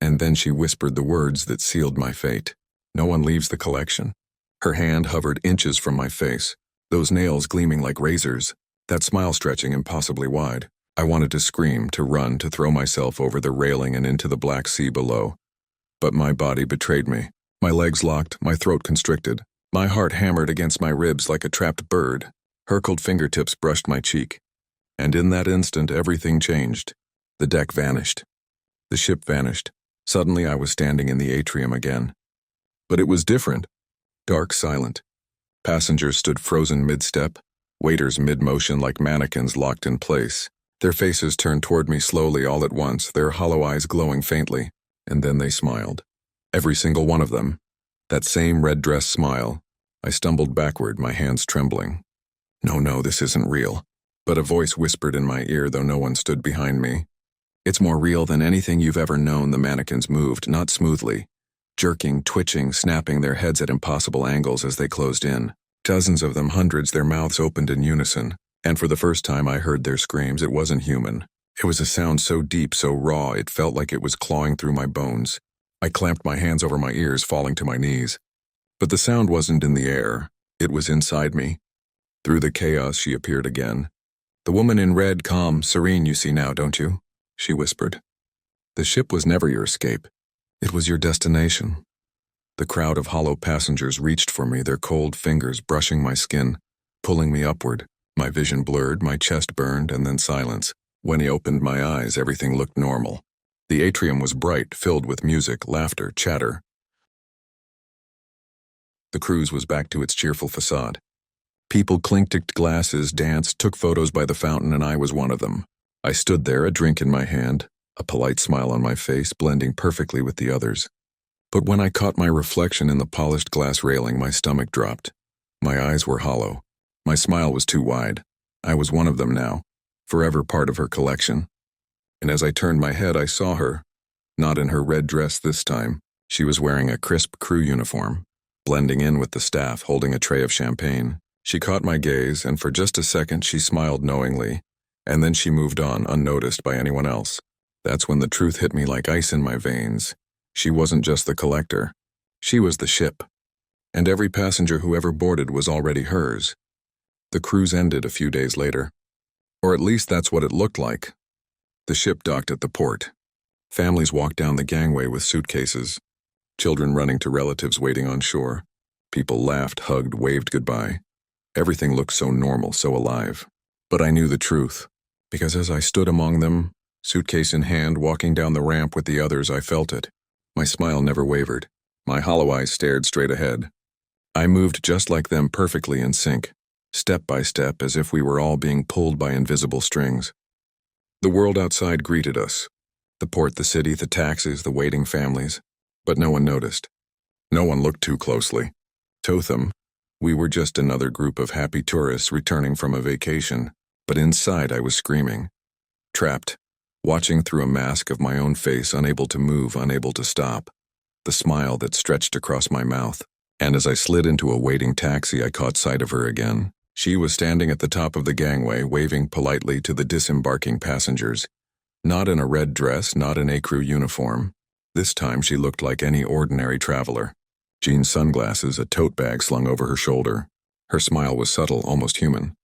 And then she whispered the words that sealed my fate. "No one leaves the collection." Her hand hovered inches from my face, those nails gleaming like razors, that smile stretching impossibly wide. I wanted to scream, to run, to throw myself over the railing and into the black sea below. But my body betrayed me. My legs locked, my throat constricted. My heart hammered against my ribs like a trapped bird. Her cold fingertips brushed my cheek. And in that instant, everything changed. The deck vanished. The ship vanished. Suddenly, I was standing in the atrium again. But it was different. Dark, silent. Passengers stood frozen mid-step, waiters mid-motion like mannequins locked in place. Their faces turned toward me slowly all at once, their hollow eyes glowing faintly, and then they smiled. Every single one of them. That same red dress smile. I stumbled backward, my hands trembling. No, this isn't real. But a voice whispered in my ear, though no one stood behind me. "It's more real than anything you've ever known." The mannequins moved, not smoothly. Jerking, twitching, snapping their heads at impossible angles as they closed in. Dozens of them, hundreds, their mouths opened in unison. And for the first time I heard their screams. It wasn't human. It was a sound so deep, so raw, it felt like it was clawing through my bones. I clamped my hands over my ears, falling to my knees. But the sound wasn't in the air. It was inside me. Through the chaos, she appeared again. "The woman in red, calm, serene, you see now, don't you?" she whispered. "The ship was never your escape. It was your destination." The crowd of hollow passengers reached for me, their cold fingers brushing my skin, pulling me upward. My vision blurred, my chest burned, and then silence. When I opened my eyes, everything looked normal. The atrium was bright, filled with music, laughter, chatter. The cruise was back to its cheerful facade. People clinked glasses, danced, took photos by the fountain, and I was one of them. I stood there, a drink in my hand, a polite smile on my face, blending perfectly with the others. But when I caught my reflection in the polished glass railing, my stomach dropped. My eyes were hollow. My smile was too wide. I was one of them now, forever part of her collection. And as I turned my head, I saw her. Not in her red dress this time. She was wearing a crisp crew uniform, blending in with the staff, holding a tray of champagne. She caught my gaze, and for just a second she smiled knowingly, and then she moved on, unnoticed by anyone else. That's when the truth hit me like ice in my veins. She wasn't just the collector. She was the ship. And every passenger who ever boarded was already hers. The cruise ended a few days later. Or at least that's what it looked like. The ship docked at the port. Families walked down the gangway with suitcases. Children running to relatives waiting on shore. People laughed, hugged, waved goodbye. Everything looked so normal, so alive. But I knew the truth, because as I stood among them, suitcase in hand, walking down the ramp with the others, I felt it. My smile never wavered. My hollow eyes stared straight ahead. I moved just like them, perfectly in sync, step by step, as if we were all being pulled by invisible strings. The world outside greeted us. The port, the city, the taxis, the waiting families. But no one noticed. No one looked too closely. To them, we were just another group of happy tourists returning from a vacation. But inside I was screaming. Trapped, watching through a mask of my own face, unable to move, unable to stop. the smile that stretched across my mouth. And as I slid into a waiting taxi, I caught sight of her again. She was standing at the top of the gangway, waving politely to the disembarking passengers. Not in a red dress, not in a crew uniform. This time she looked like any ordinary traveler. Jean sunglasses, a tote bag slung over her shoulder. Her smile was subtle, almost human.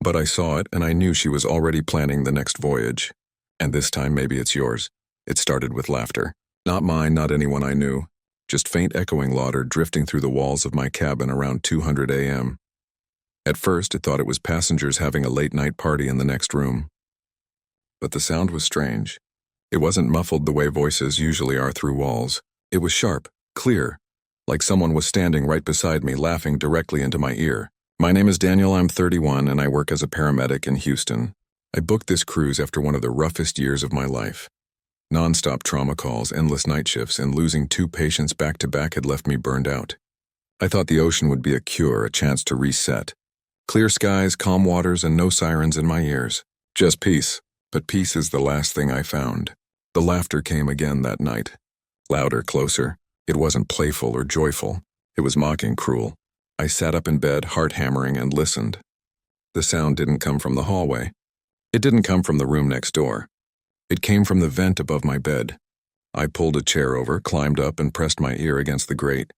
But I saw it, and I knew she was already planning the next voyage. And this time maybe it's yours. It started with laughter. Not mine, not anyone I knew. Just faint echoing laughter drifting through the walls of my cabin around 2:00 a.m. At first, it thought it was passengers having a late-night party in the next room. But the sound was strange. It wasn't muffled the way voices usually are through walls. It was sharp, clear, like someone was standing right beside me laughing directly into my ear. "My name is Daniel, I'm 31, and I work as a paramedic in Houston. I booked this cruise after one of the roughest years of my life. Non-stop trauma calls, endless night shifts, and losing 2 patients back-to-back had left me burned out. I thought the ocean would be a cure, a chance to reset. Clear skies, calm waters, and no sirens in my ears. Just peace. But peace is the last thing I found. The laughter came again that night. Louder, closer. It wasn't playful or joyful. It was mocking, cruel. I sat up in bed, heart hammering, and listened. The sound didn't come from the hallway. It didn't come from the room next door. It came from the vent above my bed. I pulled a chair over, climbed up, and pressed my ear against the grate.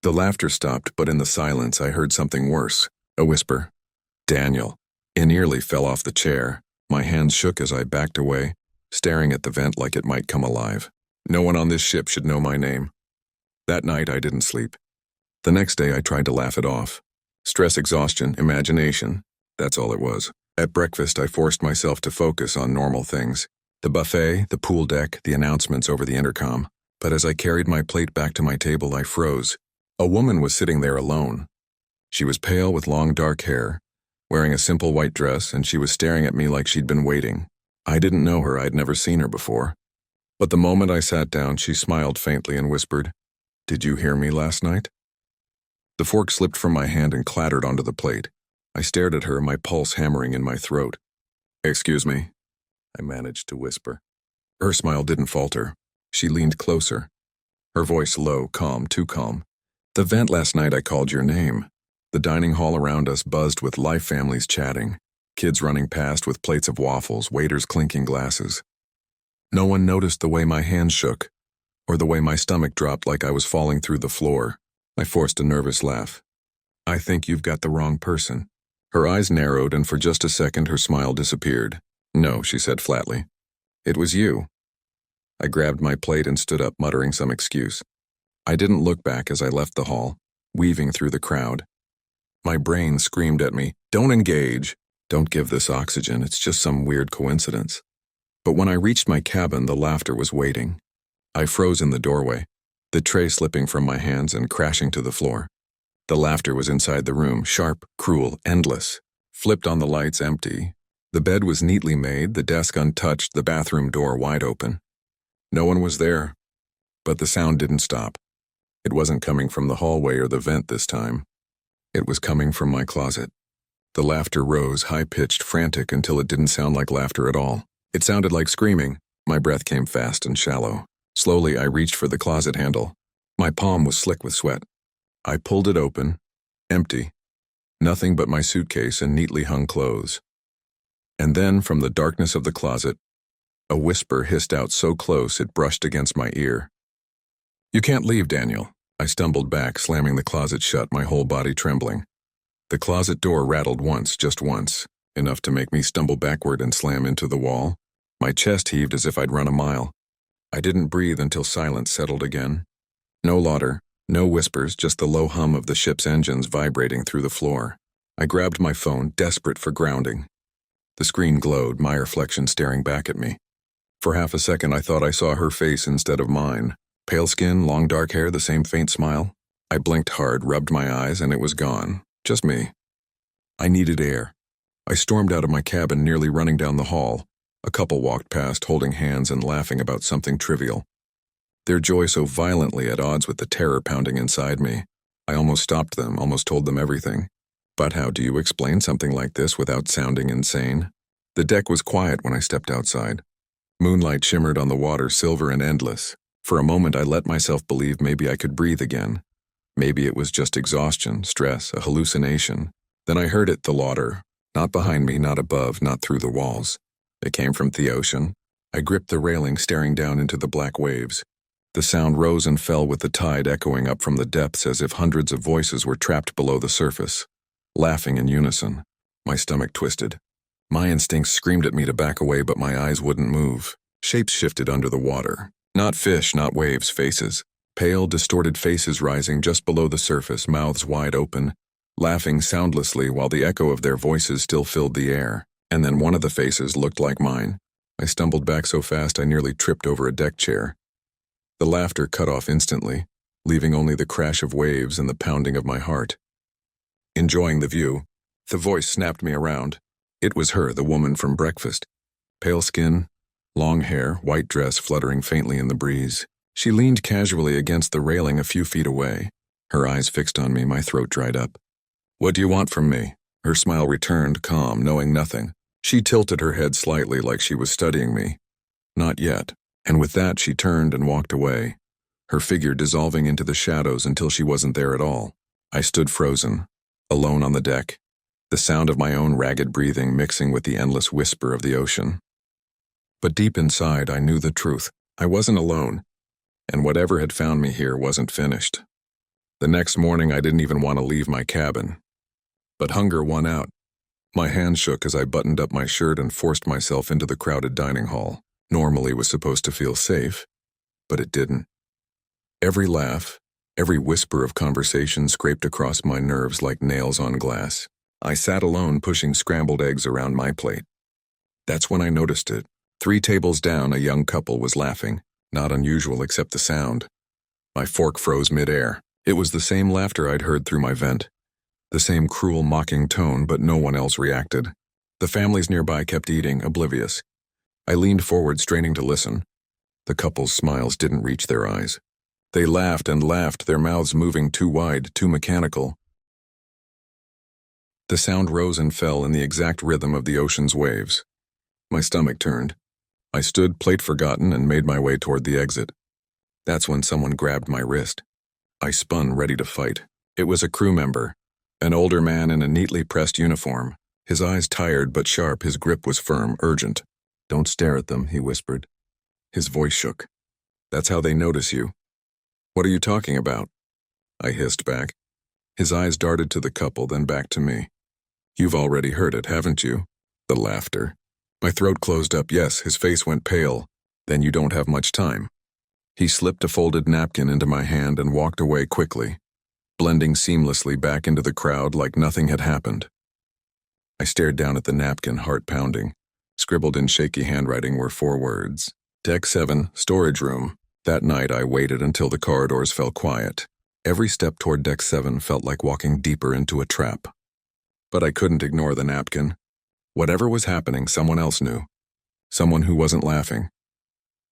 The laughter stopped, but in the silence I heard something worse. A whisper. "Daniel." I nearly fell off the chair. My hands shook as I backed away, staring at the vent like it might come alive. No one on this ship should know my name. That night I didn't sleep. The next day I tried to laugh it off. Stress, exhaustion, imagination. That's all it was. At breakfast I forced myself to focus on normal things. The buffet, the pool deck, the announcements over the intercom. But as I carried my plate back to my table, I froze. A woman was sitting there alone. She was pale with long dark hair, wearing a simple white dress, and she was staring at me like she'd been waiting. I didn't know her, I'd never seen her before. But the moment I sat down, she smiled faintly and whispered, "Did you hear me last night?" The fork slipped from my hand and clattered onto the plate. I stared at her, my pulse hammering in my throat. "Excuse me," I managed to whisper. Her smile didn't falter. She leaned closer. Her voice low, calm, too calm. "The vent last night I called your name." The dining hall around us buzzed with live families chatting, kids running past with plates of waffles, waiters clinking glasses. No one noticed the way my hands shook, or the way my stomach dropped like I was falling through the floor. I forced a nervous laugh. "I think you've got the wrong person." Her eyes narrowed, and for just a second her smile disappeared. "No," she said flatly. "It was you." I grabbed my plate and stood up, muttering some excuse. I didn't look back as I left the hall, weaving through the crowd. My brain screamed at me, "Don't engage. Don't give this oxygen. It's just some weird coincidence." But when I reached my cabin, the laughter was waiting. I froze in the doorway, the tray slipping from my hands and crashing to the floor. The laughter was inside the room, sharp, cruel, endless. Flipped on the lights, empty. The bed was neatly made, the desk untouched, the bathroom door wide open. No one was there. But the sound didn't stop. It wasn't coming from the hallway or the vent this time. It was coming from my closet. The laughter rose, high-pitched, frantic, until it didn't sound like laughter at all. It sounded like screaming. My breath came fast and shallow. Slowly, I reached for the closet handle. My palm was slick with sweat. I pulled it open. Empty. Nothing but my suitcase and neatly hung clothes. And then, from the darkness of the closet, a whisper hissed out so close it brushed against my ear. "You can't leave, Daniel." I stumbled back, slamming the closet shut, my whole body trembling. The closet door rattled once, just once, enough to make me stumble backward and slam into the wall. My chest heaved as if I'd run a mile. I didn't breathe until silence settled again. No laughter, no whispers, just the low hum of the ship's engines vibrating through the floor. I grabbed my phone, desperate for grounding. The screen glowed, my reflection staring back at me. For half a second I thought I saw her face instead of mine. Pale skin, long dark hair, the same faint smile. I blinked hard, rubbed my eyes, and it was gone. Just me. I needed air. I stormed out of my cabin, nearly running down the hall. A couple walked past, holding hands and laughing about something trivial. Their joy so violently at odds with the terror pounding inside me. I almost stopped them, almost told them everything. But how do you explain something like this without sounding insane? The deck was quiet when I stepped outside. Moonlight shimmered on the water, silver and endless. For a moment, I let myself believe maybe I could breathe again. Maybe it was just exhaustion, stress, a hallucination. Then I heard it, the laughter. Not behind me, not above, not through the walls. It came from the ocean. I gripped the railing, staring down into the black waves. The sound rose and fell with the tide echoing up from the depths as if hundreds of voices were trapped below the surface, laughing in unison. My stomach twisted. My instincts screamed at me to back away, but my eyes wouldn't move. Shapes shifted under the water. Not fish, not waves, faces. Pale, distorted faces rising just below the surface, mouths wide open, laughing soundlessly while the echo of their voices still filled the air. And then one of the faces looked like mine. I stumbled back so fast I nearly tripped over a deck chair. The laughter cut off instantly, leaving only the crash of waves and the pounding of my heart. Enjoying the view, the voice snapped me around. It was her, the woman from breakfast. Pale skin, long hair, white dress fluttering faintly in the breeze. She leaned casually against the railing a few feet away. Her eyes fixed on me, my throat dried up. "What do you want from me?" Her smile returned, calm, knowing nothing. She tilted her head slightly like she was studying me. "Not yet." And with that, she turned and walked away, her figure dissolving into the shadows until she wasn't there at all. I stood frozen, alone on the deck, the sound of my own ragged breathing mixing with the endless whisper of the ocean. But deep inside, I knew the truth. I wasn't alone, and whatever had found me here wasn't finished. The next morning, I didn't even want to leave my cabin. But hunger won out. My hands shook as I buttoned up my shirt and forced myself into the crowded dining hall. Normally was supposed to feel safe, but it didn't. Every laugh, every whisper of conversation scraped across my nerves like nails on glass. I sat alone pushing scrambled eggs around my plate. That's when I noticed it. 3 tables down, a young couple was laughing, not unusual except the sound. My fork froze midair. It was the same laughter I'd heard through my vent. The same cruel, mocking tone, but no one else reacted. The families nearby kept eating, oblivious. I leaned forward, straining to listen. The couple's smiles didn't reach their eyes. They laughed and laughed, their mouths moving too wide, too mechanical. The sound rose and fell in the exact rhythm of the ocean's waves. My stomach turned. I stood, plate forgotten, and made my way toward the exit. That's when someone grabbed my wrist. I spun, ready to fight. It was a crew member, an older man in a neatly pressed uniform. His eyes tired but sharp, his grip was firm, urgent. "Don't stare at them," he whispered. His voice shook. "That's how they notice you." "What are you talking about?" I hissed back. His eyes darted to the couple, then back to me. "You've already heard it, haven't you?" The laughter. My throat closed up. Yes, his face went pale. "Then you don't have much time." He slipped a folded napkin into my hand and walked away quickly, blending seamlessly back into the crowd like nothing had happened. I stared down at the napkin, heart pounding. Scribbled in shaky handwriting were 4 words. Deck 7, storage room. That night I waited until the corridors fell quiet. Every step toward Deck 7 felt like walking deeper into a trap. But I couldn't ignore the napkin. Whatever was happening, someone else knew. Someone who wasn't laughing.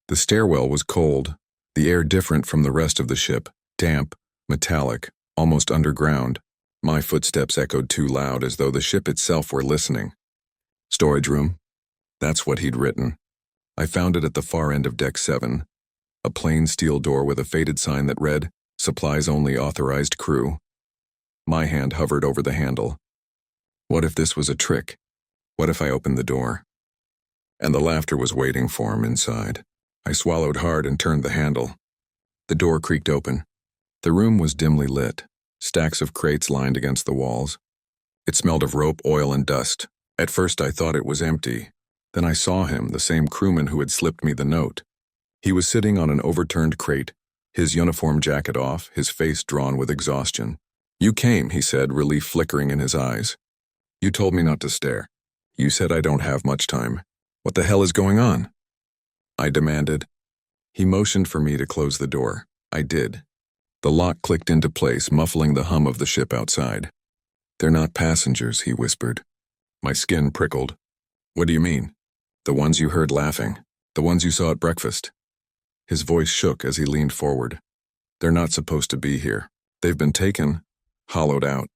The stairwell was cold, the air different from the rest of the ship, damp, metallic, almost underground. My footsteps echoed too loud, as though the ship itself were listening. Storage room. That's what he'd written. I found it at the far end of Deck 7. A plain steel door with a faded sign that read, "Supplies only, authorized crew." My hand hovered over the handle. What if this was a trick? What if I opened the door? And the laughter was waiting for him inside. I swallowed hard and turned the handle. The door creaked open. The room was dimly lit, stacks of crates lined against the walls. It smelled of rope, oil, and dust. At first I thought it was empty. Then I saw him, the same crewman who had slipped me the note. He was sitting on an overturned crate, his uniform jacket off, his face drawn with exhaustion. "You came," he said, relief flickering in his eyes. "You told me not to stare. You said I don't have much time. What the hell is going on?" I demanded. He motioned for me to close the door. I did. The lock clicked into place, muffling the hum of the ship outside. "They're not passengers," he whispered. My skin prickled. "What do you mean?" "The ones you heard laughing. The ones you saw at breakfast." His voice shook as he leaned forward. "They're not supposed to be here. They've been taken, hollowed out.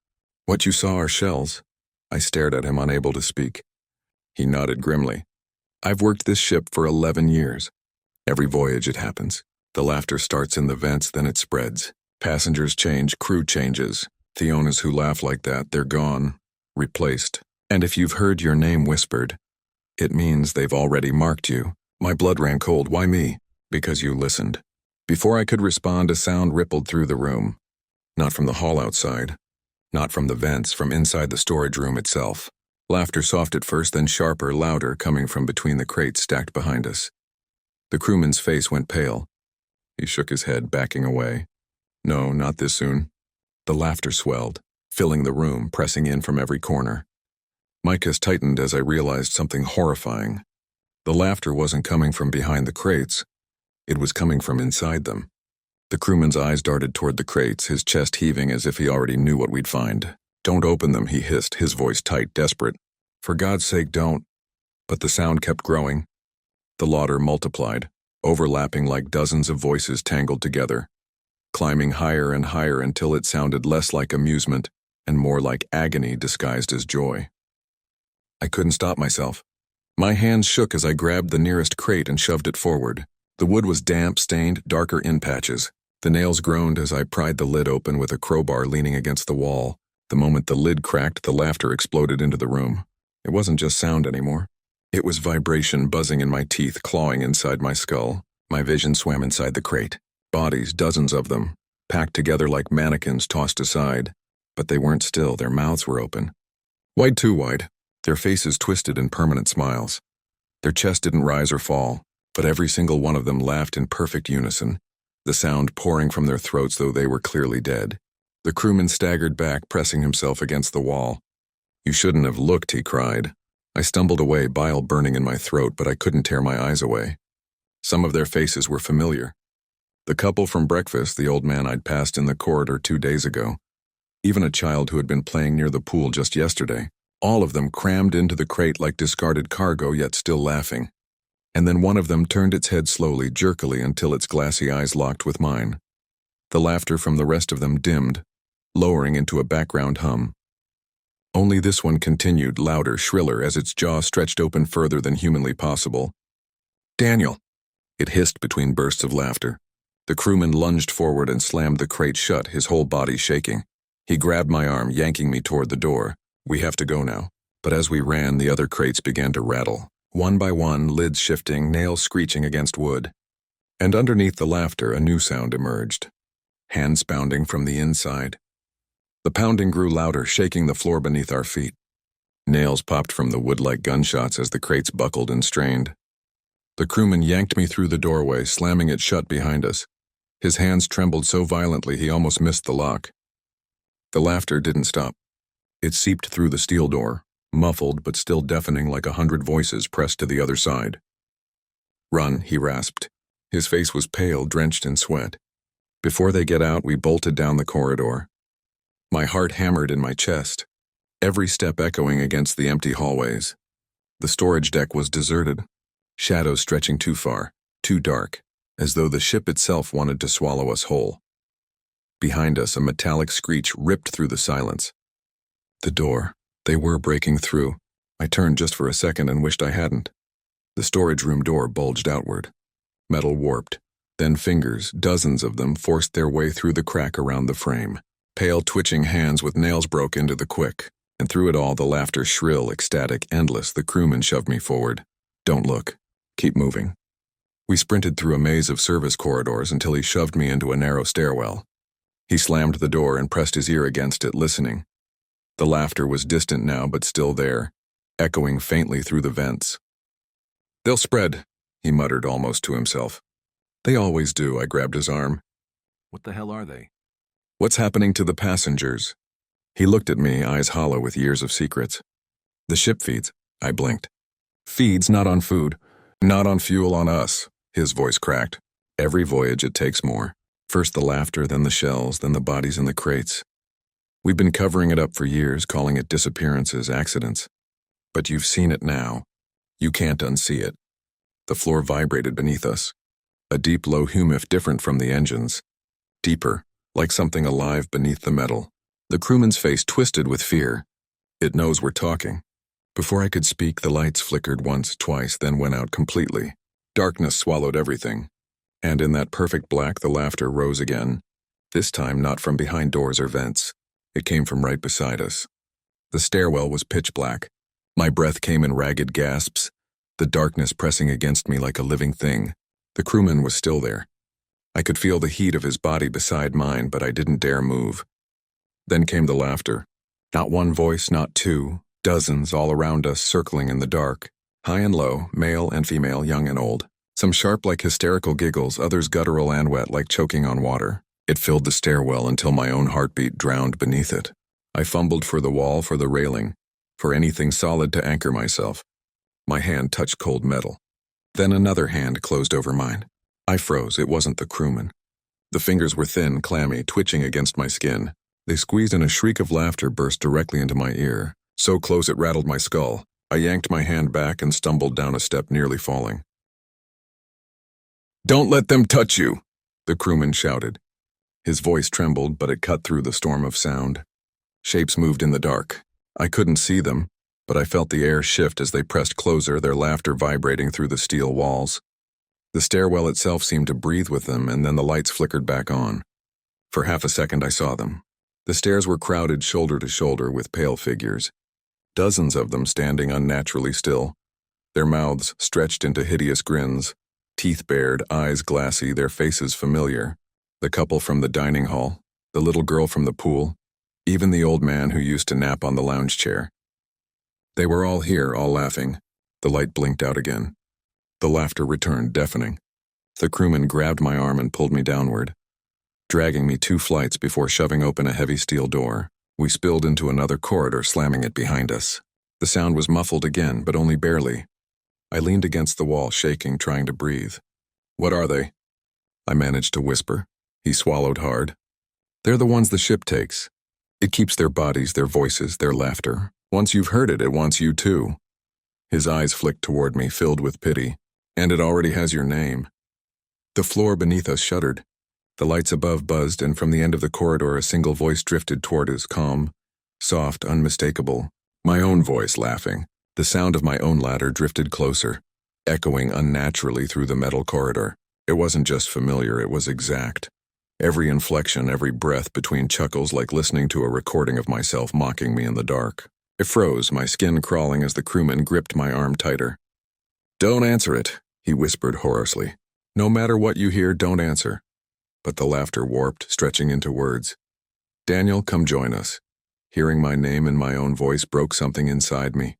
What you saw are shells." I stared at him, unable to speak. He nodded grimly. "I've worked this ship for 11 years. Every voyage it happens. The laughter starts in the vents, then it spreads. Passengers change, crew changes. Theonas who laugh like that, they're gone. Replaced. And if you've heard your name whispered, it means they've already marked you. My blood ran cold. Why me? Because you listened. Before I could respond, a sound rippled through the room. Not from the hall outside. Not from the vents, from inside the storage room itself. Laughter soft at first, then sharper, louder, coming from between the crates stacked behind us. The crewman's face went pale. He shook his head, backing away. No, not this soon. The laughter swelled, filling the room, pressing in from every corner. My kiss tightened as I realized something horrifying. The laughter wasn't coming from behind the crates. It was coming from inside them. The crewman's eyes darted toward the crates, his chest heaving as if he already knew what we'd find. Don't open them, he hissed, his voice tight, desperate. For God's sake, don't. But the sound kept growing. The laughter multiplied, overlapping like dozens of voices tangled together, climbing higher and higher until it sounded less like amusement and more like agony disguised as joy. I couldn't stop myself. My hands shook as I grabbed the nearest crate and shoved it forward. The wood was damp, stained, darker in patches. The nails groaned as I pried the lid open with a crowbar leaning against the wall. The moment the lid cracked, the laughter exploded into the room. It wasn't just sound anymore. It was vibration buzzing in my teeth, clawing inside my skull. My vision swam inside the crate. Bodies, dozens of them, packed together like mannequins tossed aside. But they weren't still, their mouths were open. Wide, too wide. Their faces twisted in permanent smiles. Their chests didn't rise or fall, but every single one of them laughed in perfect unison, the sound pouring from their throats though they were clearly dead. The crewman staggered back, pressing himself against the wall. You shouldn't have looked, he cried. I stumbled away, bile burning in my throat, but I couldn't tear my eyes away. Some of their faces were familiar. The couple from breakfast, the old man I'd passed in the corridor 2 days ago, even a child who had been playing near the pool just yesterday, all of them crammed into the crate like discarded cargo, yet still laughing. And then one of them turned its head slowly, jerkily, until its glassy eyes locked with mine. The laughter from the rest of them dimmed, lowering into a background hum. Only this one continued, louder, shriller, as its jaw stretched open further than humanly possible. Daniel! It hissed between bursts of laughter. The crewman lunged forward and slammed the crate shut, his whole body shaking. He grabbed my arm, yanking me toward the door. We have to go now. But as we ran, the other crates began to rattle. One by one, lids shifting, nails screeching against wood. And underneath the laughter, a new sound emerged. Hands pounding from the inside. The pounding grew louder, shaking the floor beneath our feet. Nails popped from the wood like gunshots as the crates buckled and strained. The crewman yanked me through the doorway, slamming it shut behind us. His hands trembled so violently he almost missed the lock. The laughter didn't stop. It seeped through the steel door, muffled but still deafening like 100 voices pressed to the other side. Run, he rasped. His face was pale, drenched in sweat. Before they get out, we bolted down the corridor. My heart hammered in my chest, every step echoing against the empty hallways. The storage deck was deserted, shadows stretching too far, too dark, as though the ship itself wanted to swallow us whole. Behind us, a metallic screech ripped through the silence. The door. They were breaking through. I turned just for a second and wished I hadn't. The storage room door bulged outward. Metal warped. Then fingers, dozens of them, forced their way through the crack around the frame. Pale, twitching hands with nails broke into the quick. And through it all, the laughter shrill, ecstatic, endless. The crewman shoved me forward. Don't look. Keep moving. We sprinted through a maze of service corridors until he shoved me into a narrow stairwell. He slammed the door and pressed his ear against it, listening. The laughter was distant now, but still there, echoing faintly through the vents. They'll spread, he muttered almost to himself. They always do, I grabbed his arm. What the hell are they? What's happening to the passengers? He looked at me, eyes hollow with years of secrets. The ship feeds, I blinked. Feeds not on food, not on fuel, on us, his voice cracked. Every voyage it takes more. First the laughter, then the shells, then the bodies in the crates. We've been covering it up for years, calling it disappearances, accidents. But you've seen it now. You can't unsee it. The floor vibrated beneath us. A deep, low hum, if different from the engines. Deeper, like something alive beneath the metal. The crewman's face twisted with fear. It knows we're talking. Before I could speak, the lights flickered once, twice, then went out completely. Darkness swallowed everything. And in that perfect black, the laughter rose again. This time not from behind doors or vents. It came from right beside us. The stairwell was pitch black. My breath came in ragged gasps, the darkness pressing against me like a living thing. The crewman was still there. I could feel the heat of his body beside mine, but I didn't dare move. Then came the laughter. Not one voice, not two, dozens all around us circling in the dark. High and low, male and female, young and old. Some sharp like hysterical giggles, others guttural and wet like choking on water. It filled the stairwell until my own heartbeat drowned beneath it. I fumbled for the wall, for the railing, for anything solid to anchor myself. My hand touched cold metal. Then another hand closed over mine. I froze. It wasn't the crewman. The fingers were thin, clammy, twitching against my skin. They squeezed and a shriek of laughter burst directly into my ear. So close it rattled my skull. I yanked my hand back and stumbled down a step, nearly falling. "Don't let them touch you," the crewman shouted. His voice trembled, but it cut through the storm of sound. Shapes moved in the dark. I couldn't see them, but I felt the air shift as they pressed closer, their laughter vibrating through the steel walls. The stairwell itself seemed to breathe with them, and then the lights flickered back on. For half a second I saw them. The stairs were crowded shoulder to shoulder with pale figures. Dozens of them standing unnaturally still, their mouths stretched into hideous grins, teeth bared, eyes glassy, their faces familiar. The couple from the dining hall, the little girl from the pool, even the old man who used to nap on the lounge chair. They were all here, all laughing. The light blinked out again. The laughter returned, deafening. The crewman grabbed my arm and pulled me downward, dragging me 2 flights before shoving open a heavy steel door. We spilled into another corridor, slamming it behind us. The sound was muffled again, but only barely. I leaned against the wall, shaking, trying to breathe. "What are they?" I managed to whisper. He swallowed hard. "They're the ones the ship takes. It keeps their bodies, their voices, their laughter. Once you've heard it, it wants you too." His eyes flicked toward me, filled with pity. "And it already has your name." The floor beneath us shuddered. The lights above buzzed, and from the end of the corridor a single voice drifted toward us, calm, soft, unmistakable. My own voice laughing. The sound of my own laughter drifted closer, echoing unnaturally through the metal corridor. It wasn't just familiar, it was exact. Every inflection, every breath between chuckles like listening to a recording of myself mocking me in the dark. I froze, my skin crawling as the crewman gripped my arm tighter. "Don't answer it," he whispered hoarsely. "No matter what you hear, don't answer." But the laughter warped, stretching into words. "Daniel, come join us." Hearing my name in my own voice broke something inside me.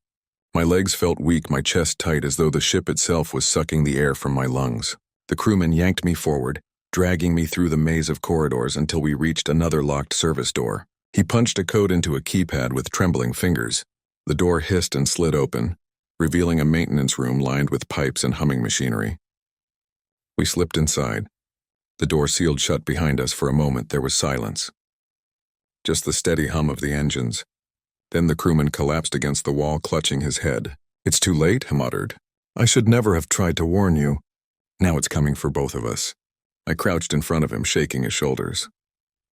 My legs felt weak, my chest tight, as though the ship itself was sucking the air from my lungs. The crewman yanked me forward, dragging me through the maze of corridors until we reached another locked service door. He punched a code into a keypad with trembling fingers. The door hissed and slid open, revealing a maintenance room lined with pipes and humming machinery. We slipped inside. The door sealed shut behind us. For a moment there was silence. Just the steady hum of the engines. Then the crewman collapsed against the wall, clutching his head. "It's too late," he muttered. "I should never have tried to warn you. Now it's coming for both of us." I crouched in front of him, shaking his shoulders.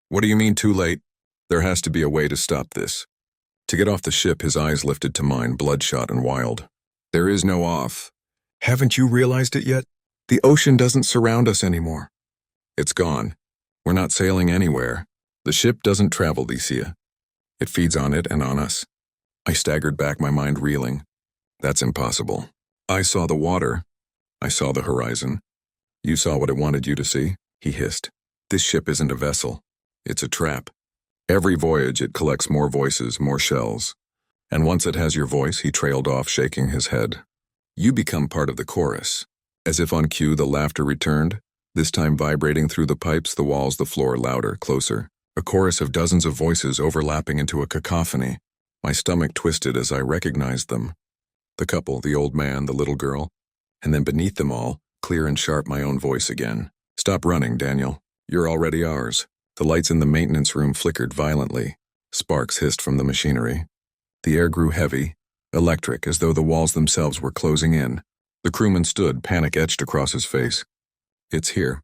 "What do you mean, too late? There has to be a way to stop this." To get off the ship, his eyes lifted to mine, bloodshot and wild. "There is no off. Haven't you realized it yet? The ocean doesn't surround us anymore. It's gone. We're not sailing anywhere. The ship doesn't travel, Licia. It feeds on it and on us." I staggered back, my mind reeling. "That's impossible. I saw the water. I saw the horizon. You saw what it wanted you to see," he hissed. "This ship isn't a vessel. It's a trap. Every voyage it collects more voices, more shells. And once it has your voice," he trailed off, shaking his head, "you become part of the chorus." As if on cue, the laughter returned, this time vibrating through the pipes, the walls, the floor, louder, closer. A chorus of dozens of voices overlapping into a cacophony. My stomach twisted as I recognized them. The couple, the old man, the little girl, and then beneath them all, clear and sharp, my own voice again. "Stop running, Daniel. You're already ours." The lights in the maintenance room flickered violently. Sparks hissed from the machinery. The air grew heavy, electric, as though the walls themselves were closing in. The crewman stood, panic etched across his face. "It's here."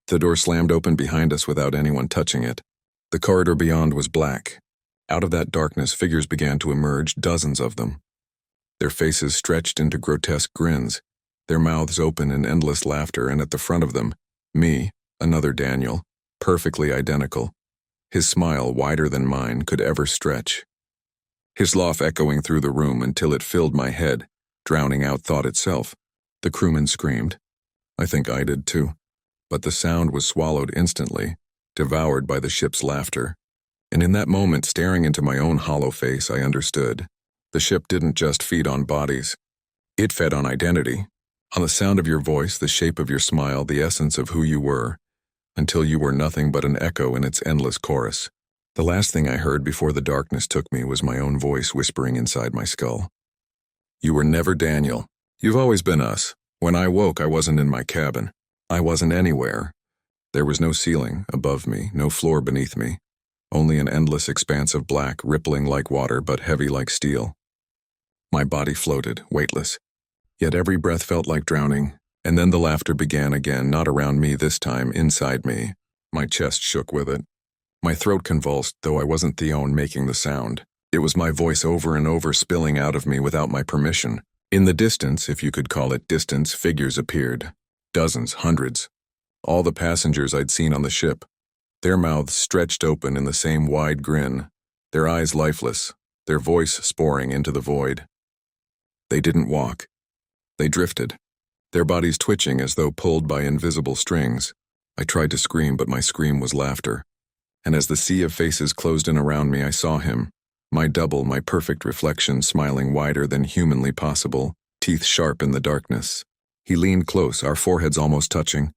The door slammed open behind us without anyone touching it. The corridor beyond was black. Out of that darkness, figures began to emerge, dozens of them. Their faces stretched into grotesque grins, their mouths open in endless laughter, and at the front of them, Me, another Daniel, perfectly identical. His smile, wider than mine, could ever stretch. His laugh echoing through the room until it filled my head, drowning out thought itself. The crewman screamed. I think I did too. But the sound was swallowed instantly, devoured by the ship's laughter. And in that moment, staring into my own hollow face, I understood. The ship didn't just feed on bodies. It fed on identity, on the sound of your voice, the shape of your smile, the essence of who you were, until you were nothing but an echo in its endless chorus. The last thing I heard before the darkness took me was my own voice whispering inside my skull. You were never Daniel. You've always been us. When I woke, I wasn't in my cabin. I wasn't anywhere. There was no ceiling above me, no floor beneath me. Only an endless expanse of black, rippling like water but heavy like steel. My body floated, weightless. Yet every breath felt like drowning, and then the laughter began again, not around me this time, inside me. My chest shook with it. My throat convulsed, though I wasn't the one making the sound. It was my voice over and over spilling out of me without my permission. In the distance, if you could call it distance, figures appeared. Dozens, hundreds. All the passengers I'd seen on the ship. Their mouths stretched open in the same wide grin, their eyes lifeless, their voice sporing into the void. They didn't walk. They drifted, their bodies twitching as though pulled by invisible strings. I tried to scream, but my scream was laughter. And as the sea of faces closed in around me, I saw him, my double, my perfect reflection, smiling wider than humanly possible, teeth sharp in the darkness. He leaned close, our foreheads almost touching.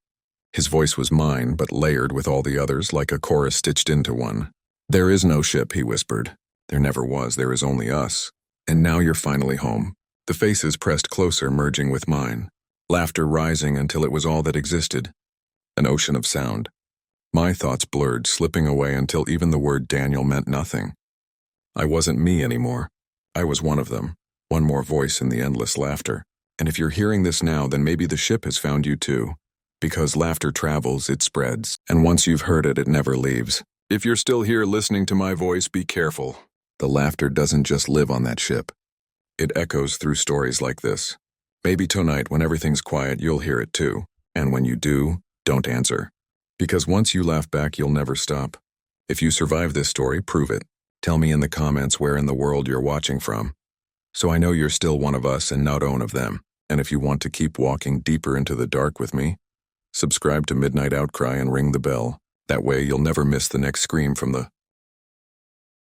His voice was mine, but layered with all the others, like a chorus stitched into one. There is no ship, he whispered. There never was, there is only us. And now you're finally home. The faces pressed closer, merging with mine. Laughter rising until it was all that existed. An ocean of sound. My thoughts blurred, slipping away until even the word Daniel meant nothing. I wasn't me anymore. I was one of them, one more voice in the endless laughter. And if you're hearing this now, then maybe the ship has found you too. Because laughter travels, it spreads, and once you've heard it, it never leaves. If you're still here listening to my voice, be careful. The laughter doesn't just live on that ship. It echoes through stories like this. Maybe tonight, when everything's quiet, you'll hear it too. And when you do, don't answer. Because once you laugh back, you'll never stop. If you survive this story, prove it. Tell me in the comments where in the world you're watching from. So I know you're still one of us and not one of them. And if you want to keep walking deeper into the dark with me, subscribe to Midnight Outcry and ring the bell. That way you'll never miss the next scream from the